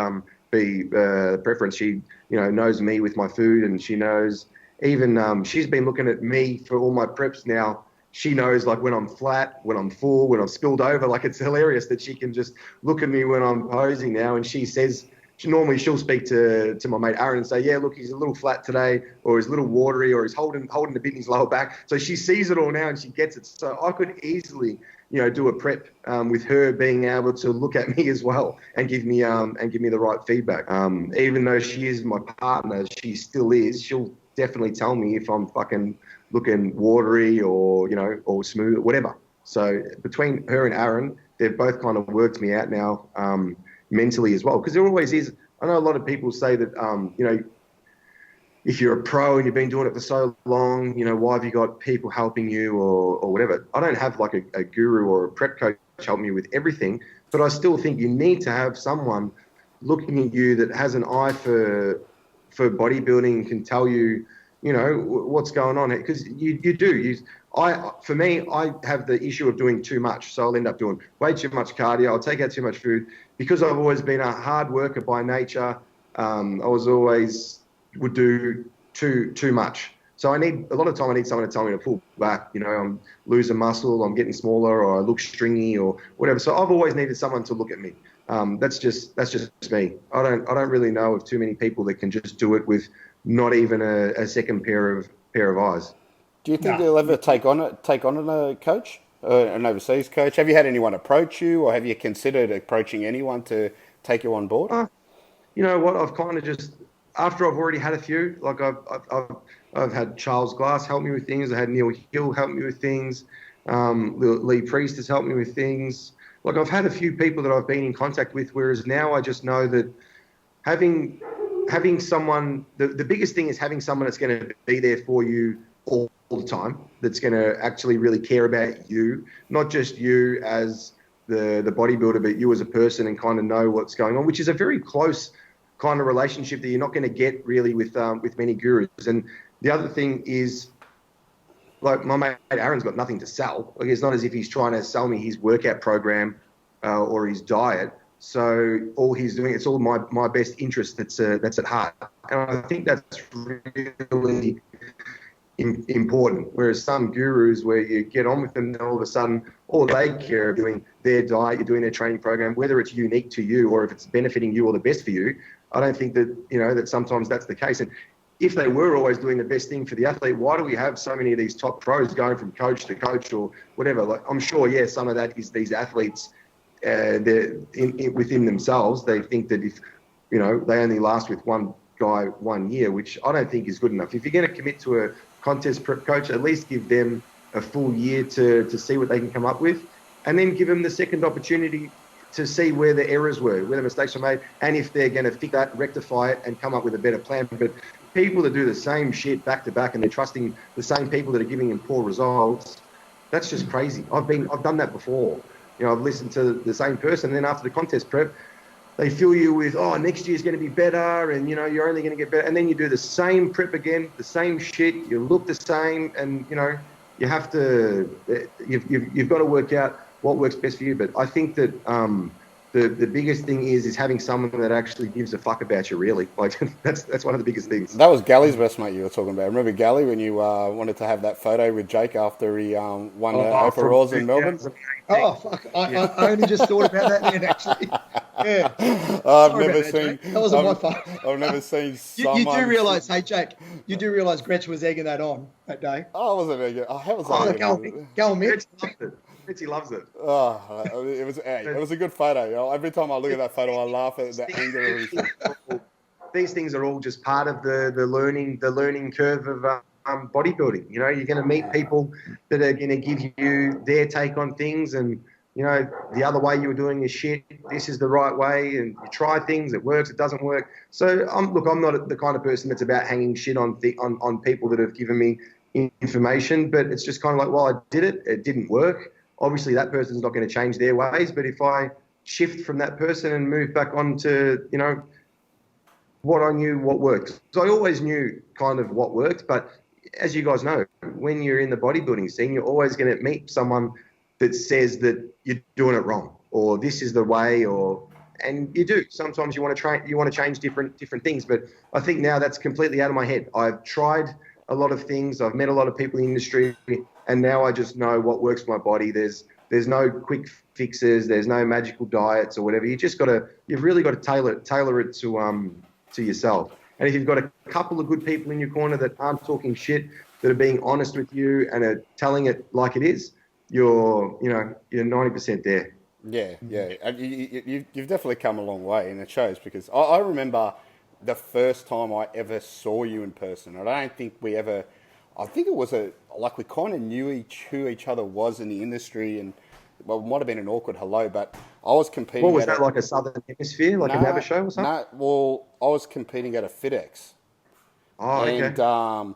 be preference. She knows me with my food, and she knows even she's been looking at me for all my preps now. She knows like when I'm flat, when I'm full, when I'm spilled over. Like it's hilarious that she can just look at me when I'm posing now, and she says she'll speak to my mate Aaron and say, yeah, look, he's a little flat today, or he's a little watery, or he's holding a bit in his lower back. So she sees it all now and she gets it. So I could easily, do a prep with her being able to look at me as well and give me the right feedback. Even though she is my partner, she still is. She'll definitely tell me if I'm fucking looking watery or smooth, whatever. So between her and Aaron, they've both kind of worked me out now. Mentally as well, because there always is. I know a lot of people say that if you're a pro and you've been doing it for so long, why have you got people helping you or whatever? I don't have like a guru or a prep coach help me with everything, but I still think you need to have someone looking at you that has an eye for bodybuilding and can tell you what's going on, because you do. For me, I have the issue of doing too much, so I'll end up doing way too much cardio. I'll take out too much food because I've always been a hard worker by nature. I would do too much. So a lot of time I need someone to tell me to pull back. I'm losing muscle, I'm getting smaller, or I look stringy, or whatever. So I've always needed someone to look at me. That's just me. I don't really know of too many people that can just do it with not even a second pair of eyes. Do you think you'll ever take on a coach, an overseas coach? Have you had anyone approach you, or have you considered approaching anyone to take you on board? You know what? I've kind of just, after I've already had a few, like I've had Charles Glass help me with things. I had Neil Hill help me with things. Lee Priest has helped me with things. like I've had a few people that I've been in contact with, whereas now I just know that having someone, the biggest thing is having someone that's going to be there for you all the time, that's going to actually really care about you, not just you as the bodybuilder, but you as a person, and kind of know what's going on, which is a very close kind of relationship that you're not going to get really with many gurus. And the other thing is, like, my mate Aaron's got nothing to sell. Like, it's not as if he's trying to sell me his workout program or his diet. So all he's doing, it's all my best interest that's at heart. And I think that's really important. Whereas some gurus, where you get on with them, and all of a sudden all they care about doing their diet, you're doing their training program, whether it's unique to you or if it's benefiting you or the best for you. I don't think that, that sometimes that's the case. And if they were always doing the best thing for the athlete, why do we have so many of these top pros going from coach to coach or whatever? Like, I'm sure, yeah, some of that is these athletes, they're within themselves. They think that if, they only last with one guy 1 year, which I don't think is good enough. If you're going to commit to a contest prep coach, at least give them a full year to see what they can come up with, and then give them the second opportunity to see where the errors were, where the mistakes were made, and if they're going to fix that, rectify it, and come up with a better plan. But people that do the same shit back to back, and they're trusting the same people that are giving them poor results, that's just crazy. I've done that before. I've listened to the same person, and then after the contest prep, they fill you with, next year's going to be better, and you're only going to get better, and then you do the same prep again, the same shit, you look the same, and you have to, you've got to work out what works best for you. But I think that the biggest thing is having someone that actually gives a fuck about you, really. Like, that's one of the biggest things. That was Gally's best mate you were talking about. Remember Gally, when you wanted to have that photo with Jake after he won overalls in Melbourne? Oh, fuck. I only just thought about that then, actually. Yeah. I've never seen... That wasn't my fault. I've never seen someone... You do realise, hey, Jake, you do realise Gretch was egging that on that day? Oh, I wasn't egging... Oh, how was that? Go on, Mitch. He loves it. Oh, it was a good photo. Every time I look at that photo, I laugh at the angle of everything. These things are all just part of the learning curve of bodybuilding. You're going to meet people that are going to give you their take on things, and the other way you were doing your shit, this is the right way, and you try things, it works, it doesn't work. So I'm not the kind of person that's about hanging shit on people that have given me information, but it's just kind of like, well, I did it, it didn't work. Obviously, that person's not going to change their ways, but if I shift from that person and move back on to, what I knew, what worked. So I always knew kind of what worked, but as you guys know, when you're in the bodybuilding scene, you're always going to meet someone that says that you're doing it wrong, or this is the way, and you do. Sometimes you want to change different things, but I think now that's completely out of my head. I've tried a lot of things. I've met a lot of people in the industry, and now I just know what works for my body. There's no quick fixes. There's no magical diets or whatever. You've really got to tailor it to yourself. And if you've got a couple of good people in your corner that aren't talking shit, that are being honest with you and are telling it like it is, you're 90% there. Yeah. And you've definitely come a long way, and it shows, because I remember the first time I ever saw you in person. I don't think I think it was we kind of knew who each other was in the industry, and well, it might have been an awkward hello, but I was competing. What was that, like a Southern Hemisphere, like a NABBA show or something? No, well, I was competing at a FitX. Oh, okay. And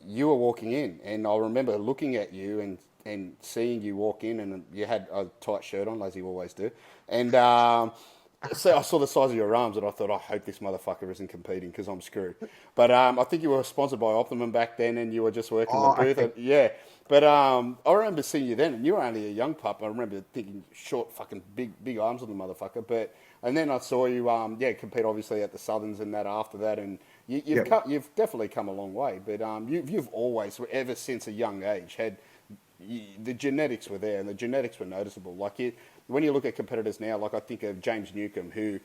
you were walking in, and I remember looking at you and seeing you walk in, and you had a tight shirt on, as you always do, and so I saw the size of your arms, and I thought, I hope this motherfucker isn't competing, because I'm screwed. But I think you were sponsored by Optimum back then, and you were just working the booth. Okay. Yeah. But I remember seeing you then, and you were only a young pup. I remember thinking, short, fucking big arms on the motherfucker. And then I saw you, compete obviously at the Southerns and that after that, and you've definitely come a long way. But you've always, ever since a young age, had the genetics were there, and the genetics were noticeable. When you look at competitors now, like I think of James Newcomb, who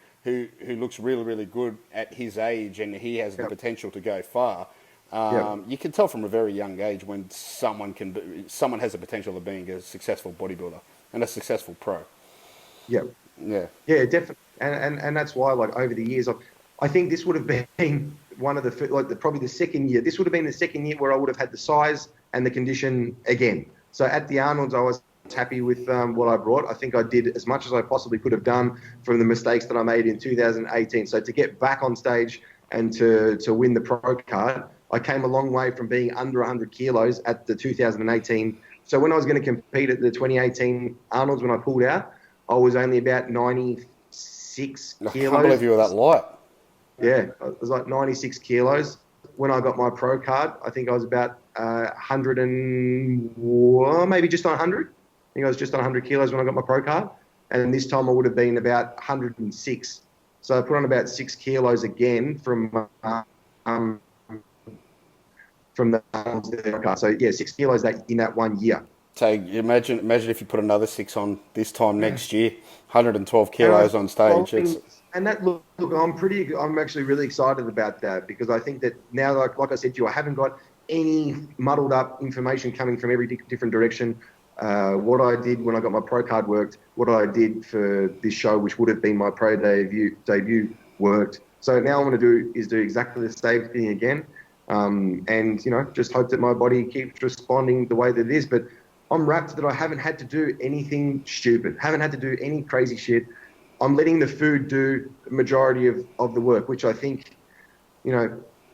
looks really, really good at his age, and he has the potential to go far. You can tell from a very young age when someone has the potential of being a successful bodybuilder and a successful pro. Yeah, definitely. And that's why, like, over the years, I think this would have been one of probably the second year. This would have been the second year where I would have had the size and the condition again. So at the Arnold's, I was happy with what I brought. I think I did as much as I possibly could have done from the mistakes that I made in 2018. So to get back on stage and to win the pro card, I came a long way from being under 100 kilos at the 2018. So when I was going to compete at the 2018 Arnold's, when I pulled out, I was only about 96 kilos. I can't believe you were that light. Yeah, it was like 96 kilos. When I got my pro card, I think I was about 100 and well, maybe just on 100. I think I was just on 100 kilos when I got my pro card. And this time I would have been about 106. So I put on about 6 kilos again from the card. So yeah, 6 kilos in that 1 year. So imagine if you put another 6 on this time next year, 112 kilos on stage. And that look, I'm actually really excited about that, because I think that now, like I said to you, I haven't got any muddled up information coming from every different direction. What I did when I got my pro card worked. What I did for this show, which would have been my pro debut worked. So now I'm going to do exactly the same thing again. And, just hope that my body keeps responding the way that it is. But I'm wrapped that I haven't had to do anything stupid, haven't had to do any crazy shit. I'm letting the food do the majority of the work, which I think,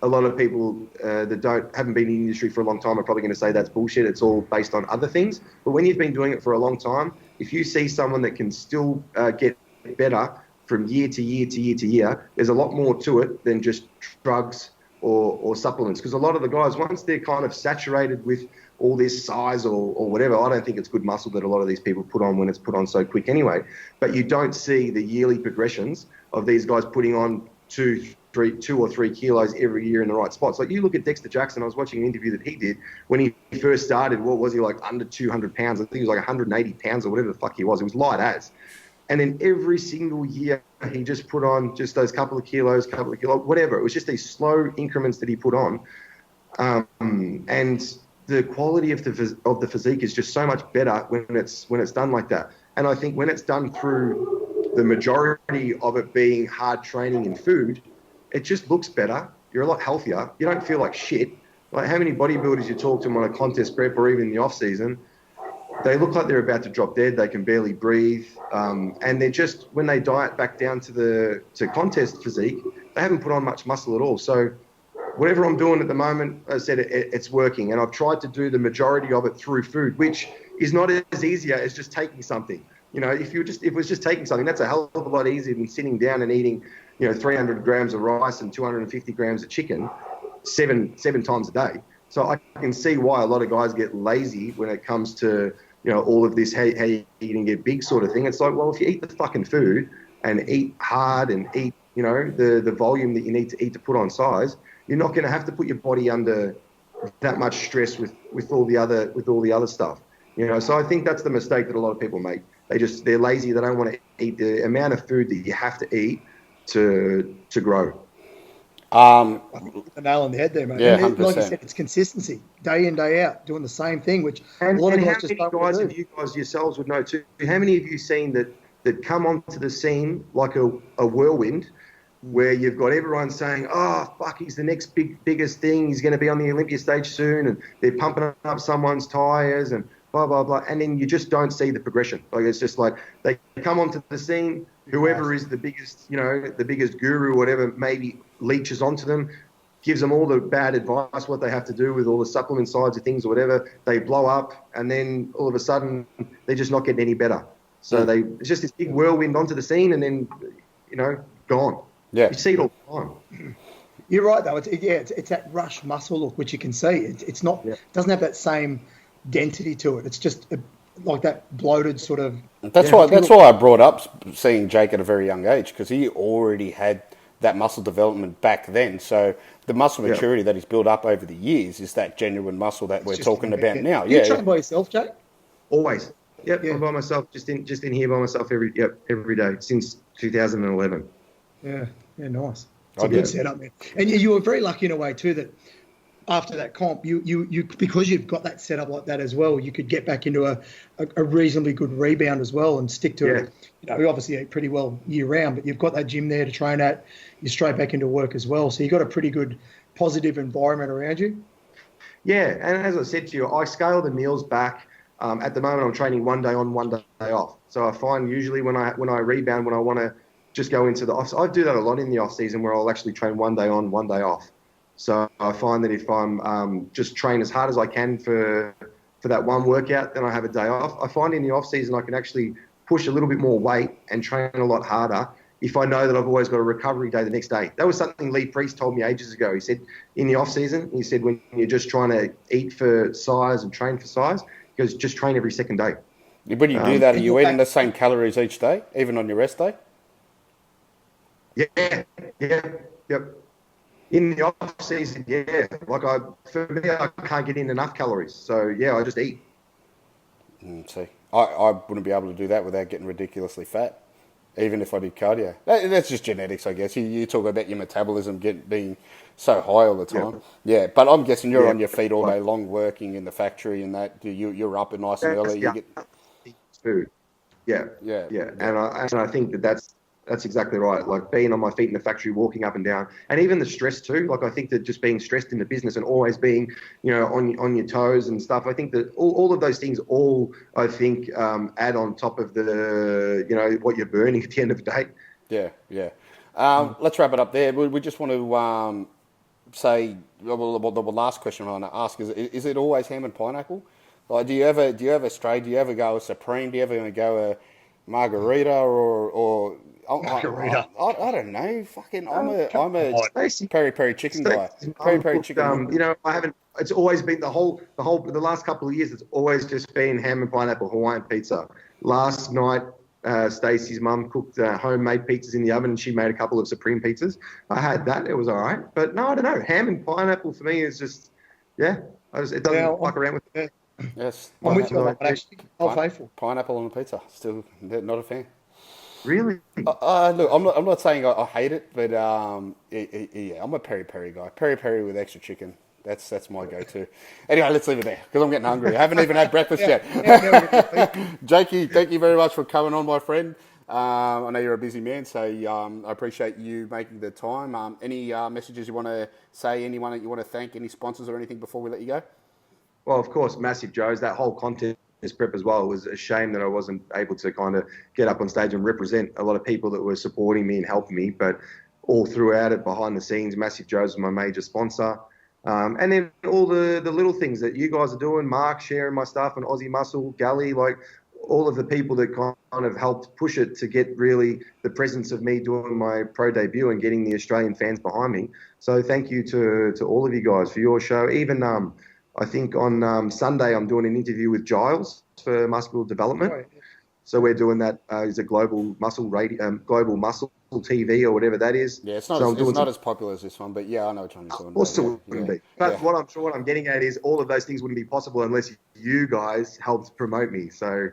a lot of people that haven't been in the industry for a long time are probably going to say that's bullshit. It's all based on other things. But when you've been doing it for a long time, if you see someone that can still get better from year to year to year to year, there's a lot more to it than just drugs or supplements. Because a lot of the guys, once they're kind of saturated with all this size or whatever, I don't think it's good muscle that a lot of these people put on when it's put on so quick anyway. But you don't see the yearly progressions of these guys putting on 2 or 3 kilos every year in the right spots. Like you look at Dexter Jackson, I was watching an interview that he did when he first started. What was he, like under 200 pounds? I think he was like 180 pounds or whatever the fuck he was. It was light as. And then every single year he just put on just those couple of kilos, whatever. It was just these slow increments that he put on. And the quality of the physique is just so much better when it's done like that. And I think when it's done through the majority of it being hard training and food, it just looks better. You're a lot healthier. You don't feel like shit. Like how many bodybuilders you talk to them on a contest prep or even in the off season, they look like they're about to drop dead. They can barely breathe. And they're just, when they diet back down to contest physique, they haven't put on much muscle at all. So whatever I'm doing at the moment, as I said, it's working. And I've tried to do the majority of it through food, which is not as easy as just taking something. If it was just taking something, that's a hell of a lot easier than sitting down and eating, 300 grams of rice and 250 grams of chicken seven times a day. So I can see why a lot of guys get lazy when it comes to, all of this, how you eat and get big sort of thing. It's like, well, if you eat the fucking food and eat hard and eat, the volume that you need to eat to put on size, you're not going to have to put your body under that much stress with all the other stuff. So I think that's the mistake that a lot of people make. They're lazy. They don't want to eat the amount of food that you have to eat to grow. I think you hit the nail on the head there, mate. Yeah, like you said, it's consistency, day in, day out, doing the same thing, which a lot of guys just don't want to do. You guys yourselves would know too. How many of you seen that come onto the scene like a whirlwind, where you've got everyone saying, "Oh, fuck, he's the next biggest thing. He's going to be on the Olympia stage soon," and they're pumping up someone's tires and blah blah blah, and then you just don't see the progression. Like it's just like they come onto the scene. Whoever is the biggest, the biggest guru, or whatever, maybe leeches onto them, gives them all the bad advice, what they have to do with all the supplement sides of things or whatever. They blow up, and then all of a sudden they're just not getting any better. So it's just this big whirlwind onto the scene, and then gone. Yeah, you see it all the time. You're right though. It's that rush muscle look, which you can see. It's not. Yeah. It doesn't have that same density to it. It's just like that bloated sort of. That's why I brought up seeing Jake at a very young age, because he already had that muscle development back then. So the muscle maturity that he's built up over the years is that genuine muscle that we're talking about now. You train by yourself, Jake? Always. Yep, I'm by myself, just in here by myself every day since 2011. Yeah, nice. It's a good setup, man. And you were very lucky in a way too that after that comp, you because you've got that setup like that as well, you could get back into a reasonably good rebound as well and stick to it. You obviously eat pretty well year round, but you've got that gym there to train at. You're straight back into work as well, so you've got a pretty good positive environment around you. Yeah, and as I said to you, I scaled the meals back At the moment, I'm training 1 day on, 1 day off. So I find usually when I rebound, when I want to just go into the off, I do that a lot in the off season where I'll actually train 1 day on, 1 day off. So I find that if I'm just train as hard as I can for that one workout, then I have a day off. I find in the off season I can actually push a little bit more weight and train a lot harder if I know that I've always got a recovery day the next day. That was something Lee Priest told me ages ago. He said in the off season, he said when you're just trying to eat for size and train for size, he goes, just train every second day. When you do that, are you eating the same calories each day, even on your rest day? Yep. In the off season, yeah. For me, I can't get in enough calories. So yeah, I just eat. See, I wouldn't be able to do that without getting ridiculously fat, even if I did cardio. That's just genetics, I guess. You talk about your metabolism being so high all the time. Yeah, but I'm guessing you're on your feet all day long, working in the factory, and that you're up and nice and early. You get food. Yeah. And I think that's exactly right. Like being on my feet in the factory, walking up and down, and even the stress too. Like I think that just being stressed in the business and always being, on your toes and stuff. I think that all of those things, I think, add on top of the, what you're burning at the end of the day. Yeah. Let's wrap it up there. We just want to say, the last question I want to ask is it always ham and pineapple? Like, do you ever stray? Do you ever go a Supreme? Do you ever go a margarita or Margarita. I don't know. Fucking, I'm a peri chicken guy. Peri chicken. I haven't. It's always been the last couple of years. It's always just been ham and pineapple Hawaiian pizza. Last night, Stacey's mum cooked homemade pizzas in the oven, and she made a couple of Supreme pizzas. I had that. It was all right. But no, I don't know. Ham and pineapple for me is just, it doesn't fuck around with it. Yes. I'm with you on that, actually. I'm faithful. Pineapple on a pizza. Still not a fan. Really? Look, I'm not saying I hate it, but I'm a peri guy. Peri with extra chicken. That's my go-to. Anyway, let's leave it there because I'm getting hungry. I haven't even had breakfast yet. Jakey, thank you very much for coming on, my friend. I know you're a busy man, so I appreciate you making the time. Any messages you want to say? Anyone that you want to thank? Any sponsors or anything before we let you go? Well, of course, massive Joe's. That whole contest prep as well. It was a shame that I wasn't able to kind of get up on stage and represent a lot of people that were supporting me and helping me. But all throughout it, behind the scenes, Massive Joe's was my major sponsor. And then all the little things that you guys are doing, Mark sharing my stuff and Aussie Muscle, Gally, like all of the people that kind of helped push it to get really the presence of me doing my pro debut and getting the Australian fans behind me. So thank you to all of you guys for your show. Even I think on Sunday I'm doing an interview with Giles for Muscle Development. Oh, yeah. So we're doing that as a global muscle global muscle TV or whatever that is. Yeah, it's not as popular as this one, but yeah, I know what you're talking about. Also wouldn't be. But what I'm getting at is all of those things wouldn't be possible unless you guys helped promote me. So,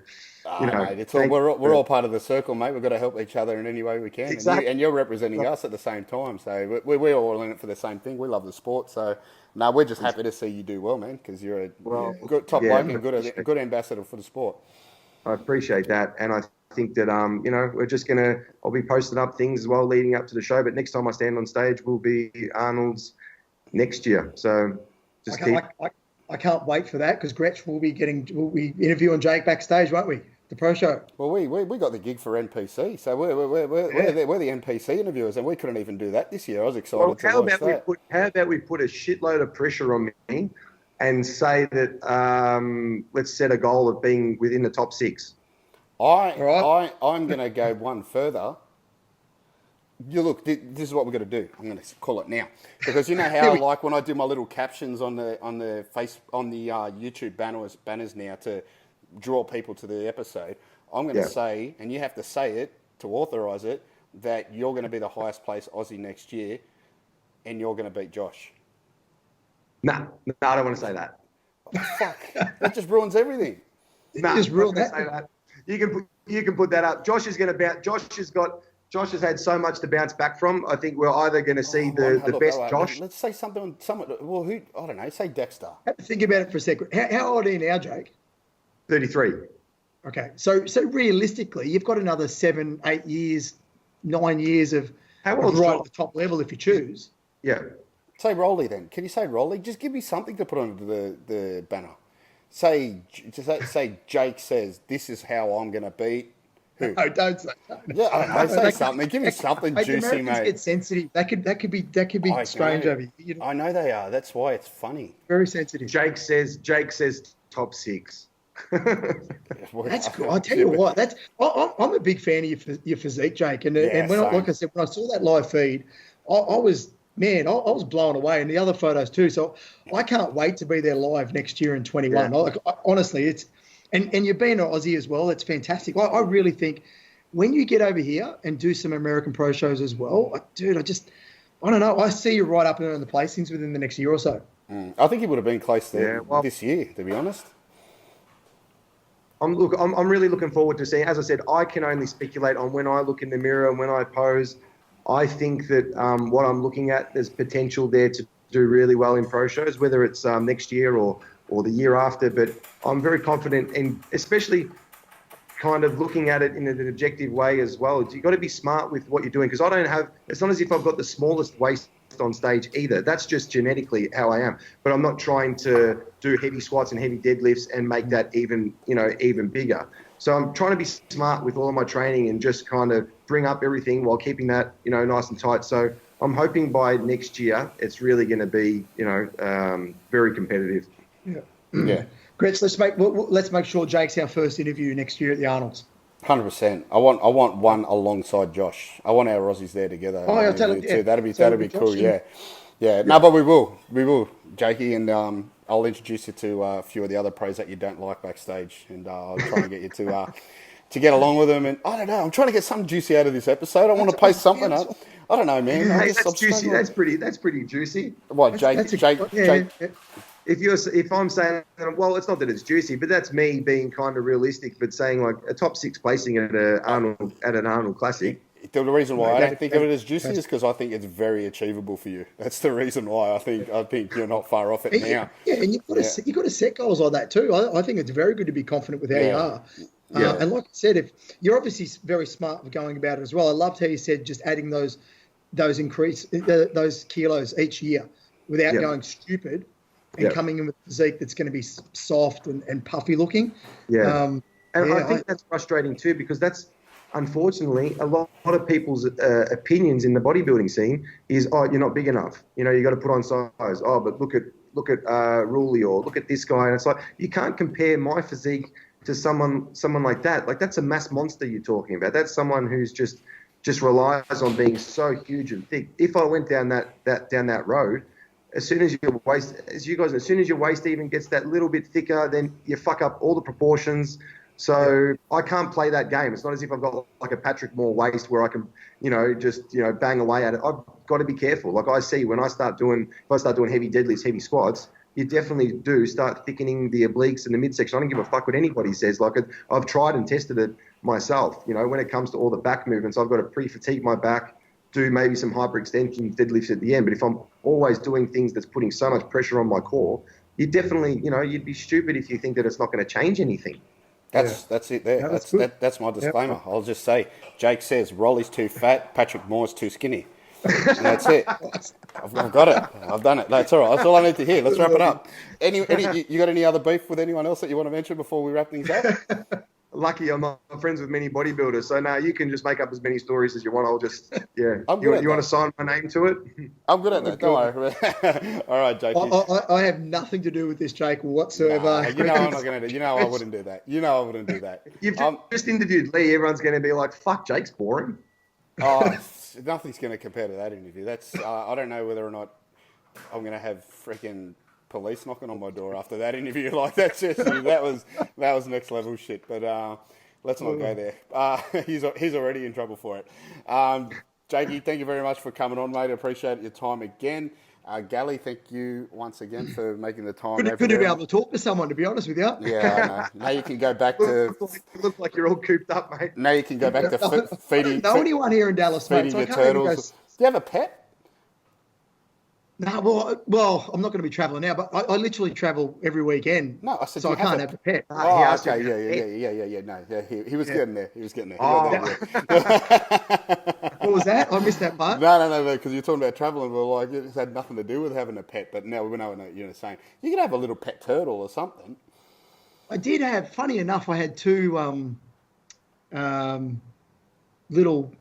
mate, it's we're all part of the circle, mate. We've got to help each other in any way we can. Exactly. And you're representing us at the same time. So we're all in it for the same thing. We love the sport. So, no, we're just happy to see you do well, man, because you're a good top bloke and a good ambassador for the sport. I appreciate that. And I think that, we're just I'll be posting up things as well leading up to the show. But next time I stand on stage will be Arnold's next year. So just I can't wait for that because Gretch will be interviewing Jake backstage, won't we? The pro show. Well, we got the gig for NPC, so we're the NPC interviewers, and we couldn't even do that this year. I was excited to watch that. How about we put a shitload of pressure on me and say that let's set a goal of being within the top 6. I'm going to go one further. Look, this is what we're going to do. I'm going to call it now because you know how like when I do my little captions on the YouTube banners now to draw people to the episode, I'm going to say, and you have to say it to authorise it, that you're going to be the highest placed Aussie next year, and you're going to beat Josh. No, I don't want to say that. Oh, fuck, that just ruins everything. No, just ruin that. You can put that up. Josh is going to bounce. Josh has had so much to bounce back from. I think we're either going to see the best Josh. Let's say something. Well, who? I don't know. Say Dexter. Think about it for a second. How old are you now, Jake? 33. Okay, so realistically, you've got another 7, 8 years, 9 years of right at the top level if you choose. Yeah. Say Rolly then. Can you say Rolly? Just give me something to put on the banner. say Jake says, "This is how I'm going to beat." Who? No, don't say that. Yeah, I don't know. Say something. Give me something Mate, juicy, the Americans mate. get sensitive. That could be strange over here. You know, I know they are. That's why it's funny. very sensitive. Jake says top 6. That's cool. I tell you what, I'm a big fan of your physique, Jake. And when like I said, when I saw that live feed, I was blown away, and the other photos too. So I can't wait to be there live next year in 21. Yeah. Honestly, it's and you've been an Aussie as well. It's fantastic. I really think when you get over here and do some American pro shows as well, dude, I don't know. I see you right up there in the placings within the next year or so. I think he would have been close there this year, to be honest. I'm really looking forward to seeing. As I said, I can only speculate on when I look in the mirror and when I pose. I think that what I'm looking at, there's potential there to do really well in pro shows, whether it's next year or the year after. But I'm very confident, and especially kind of looking at it in an objective way as well. You've got to be smart with what you're doing, because it's not as if I've got the smallest waist on stage either. That's just genetically how I am. But I'm not trying to do heavy squats and heavy deadlifts and make that even bigger. So I'm trying to be smart with all of my training and just kind of bring up everything while keeping that, nice and tight. So I'm hoping by next year it's really going to be, very competitive. Yeah. Gretz, let's make sure Jake's our first interview next year at the Arnold's. 100%. I want one alongside Josh. I want our Aussies there together. Oh, I'll tell him. Yeah. That'd be cool. Yeah. No, but we will, Jakey, and I'll introduce you to a few of the other pros that you don't like backstage, and I'll try and get you to get along with them. And I don't know. I'm trying to get something juicy out of this episode. I want to post something up. I don't know, man. Hey, that's juicy. That's pretty juicy. What, Jake? Jake. If I'm saying, well, it's not that it's juicy, but that's me being kind of realistic, but saying like a top 6 placing at an Arnold Classic. The reason why I don't think of it as juicy is because I think it's very achievable for you. That's the reason why I think you're not far off it now. Yeah, and you've got to set goals like that too. I think it's very good to be confident with how you are. And like I said, if you're obviously very smart with going about it as well. I loved how you said just adding those kilos each year without going stupid. And coming in with a physique that's going to be soft and puffy looking. Yeah. I think that's frustrating too, because that's, unfortunately, a lot of people's opinions in the bodybuilding scene is, oh, you're not big enough. You got to put on size. Oh, but look at Ruley, or look at this guy. And it's like, you can't compare my physique to someone like that. Like, that's a mass monster you're talking about. That's someone who's just relies on being so huge and thick. If I went down that road, as soon as your waist even gets that little bit thicker, then you fuck up all the proportions. So I can't play that game. It's not as if I've got like a Patrick Moore waist where I can, bang away at it. I've got to be careful. Like I see when if I start doing heavy deadlifts, heavy squats, you definitely do start thickening the obliques and the midsection. I don't give a fuck what anybody says. Like I've tried and tested it myself. When it comes to all the back movements, I've got to pre-fatigue my back, do maybe some hyperextension deadlifts at the end. But if I'm always doing things that's putting so much pressure on my core, you definitely, you'd be stupid if you think that it's not going to change anything. That's it there. That's my disclaimer. I'll just say, Jake says Rolly's too fat, Patrick Moore's too skinny. And that's it. I've got it. I've done it. That's all right. That's all I need to hear. Let's wrap it up. You got any other beef with anyone else that you want to mention before we wrap things up? Lucky I'm not friends with many bodybuilders, so now you can just make up as many stories as you want. I'll just, you want to sign my name to it? I'm good at that, don't worry. All right, Jake. I have nothing to do with this, Jake, whatsoever. I'm not going to. I wouldn't do that. I wouldn't do that. You've just interviewed Lee. Everyone's going to be like, fuck, Jake's boring. Oh, nothing's going to compare to that interview. That's I don't know whether or not I'm going to have freaking police knocking on my door after that interview. Like, that's just that was next level shit. But let's not go there. He's already in trouble for it. Jakey, thank you very much for coming on, mate. I appreciate your time again. Gally, thank you once again for making the time. Good to be able to talk to someone, to be honest with you. Yeah, I know. Now you can go back to... You look like you're all cooped up, mate. Now you can go back to feeding... I don't know anyone here in Dallas, mate. Feeding your turtles. Do you have a pet? No, well, I'm not going to be travelling now, but I literally travel every weekend. No, I said so I can't have a pet. Oh, okay, yeah. No, he was getting there. He was getting there. What was that? I missed that part. No, because you're talking about travelling. We're like, it had nothing to do with having a pet, but now we know what you're saying. You could have a little pet turtle or something. I did have, funny enough, I had two little,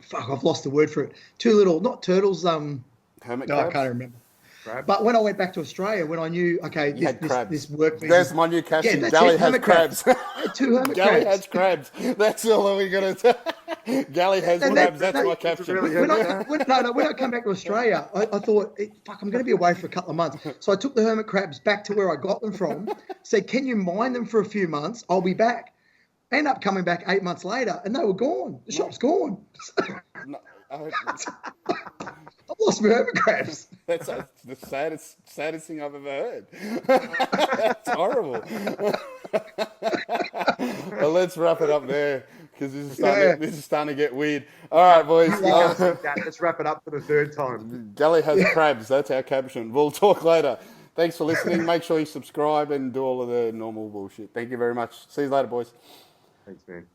fuck, I've lost the word for it. Two little, not turtles, Hermit no, crabs? I can't remember. Crabs? But when I went back to Australia, when I knew, okay, You had crabs. this work visa. There's my new caption. that's Gally it, has hermit crabs. I had two hermit Gally crabs. has crabs. That's all we're going to say. Gally has crabs. That's my caption. really When I came back to Australia, I thought, fuck, I'm going to be away for a couple of months. So I took the hermit crabs back to where I got them from, said, can you mine them for a few months? I'll be back. End up coming back 8 months later, and they were gone. The shop's gone. No, I've lost my hermit crabs. that's the saddest thing I've ever heard. That's horrible. Well, let's wrap it up there because this is starting to get weird. All right, boys. Let's wrap it up for the third time. Gally has crabs. That's our caption. We'll talk later. Thanks for listening. Make sure you subscribe and do all of the normal bullshit. Thank you very much. See you later, boys. Thanks, man.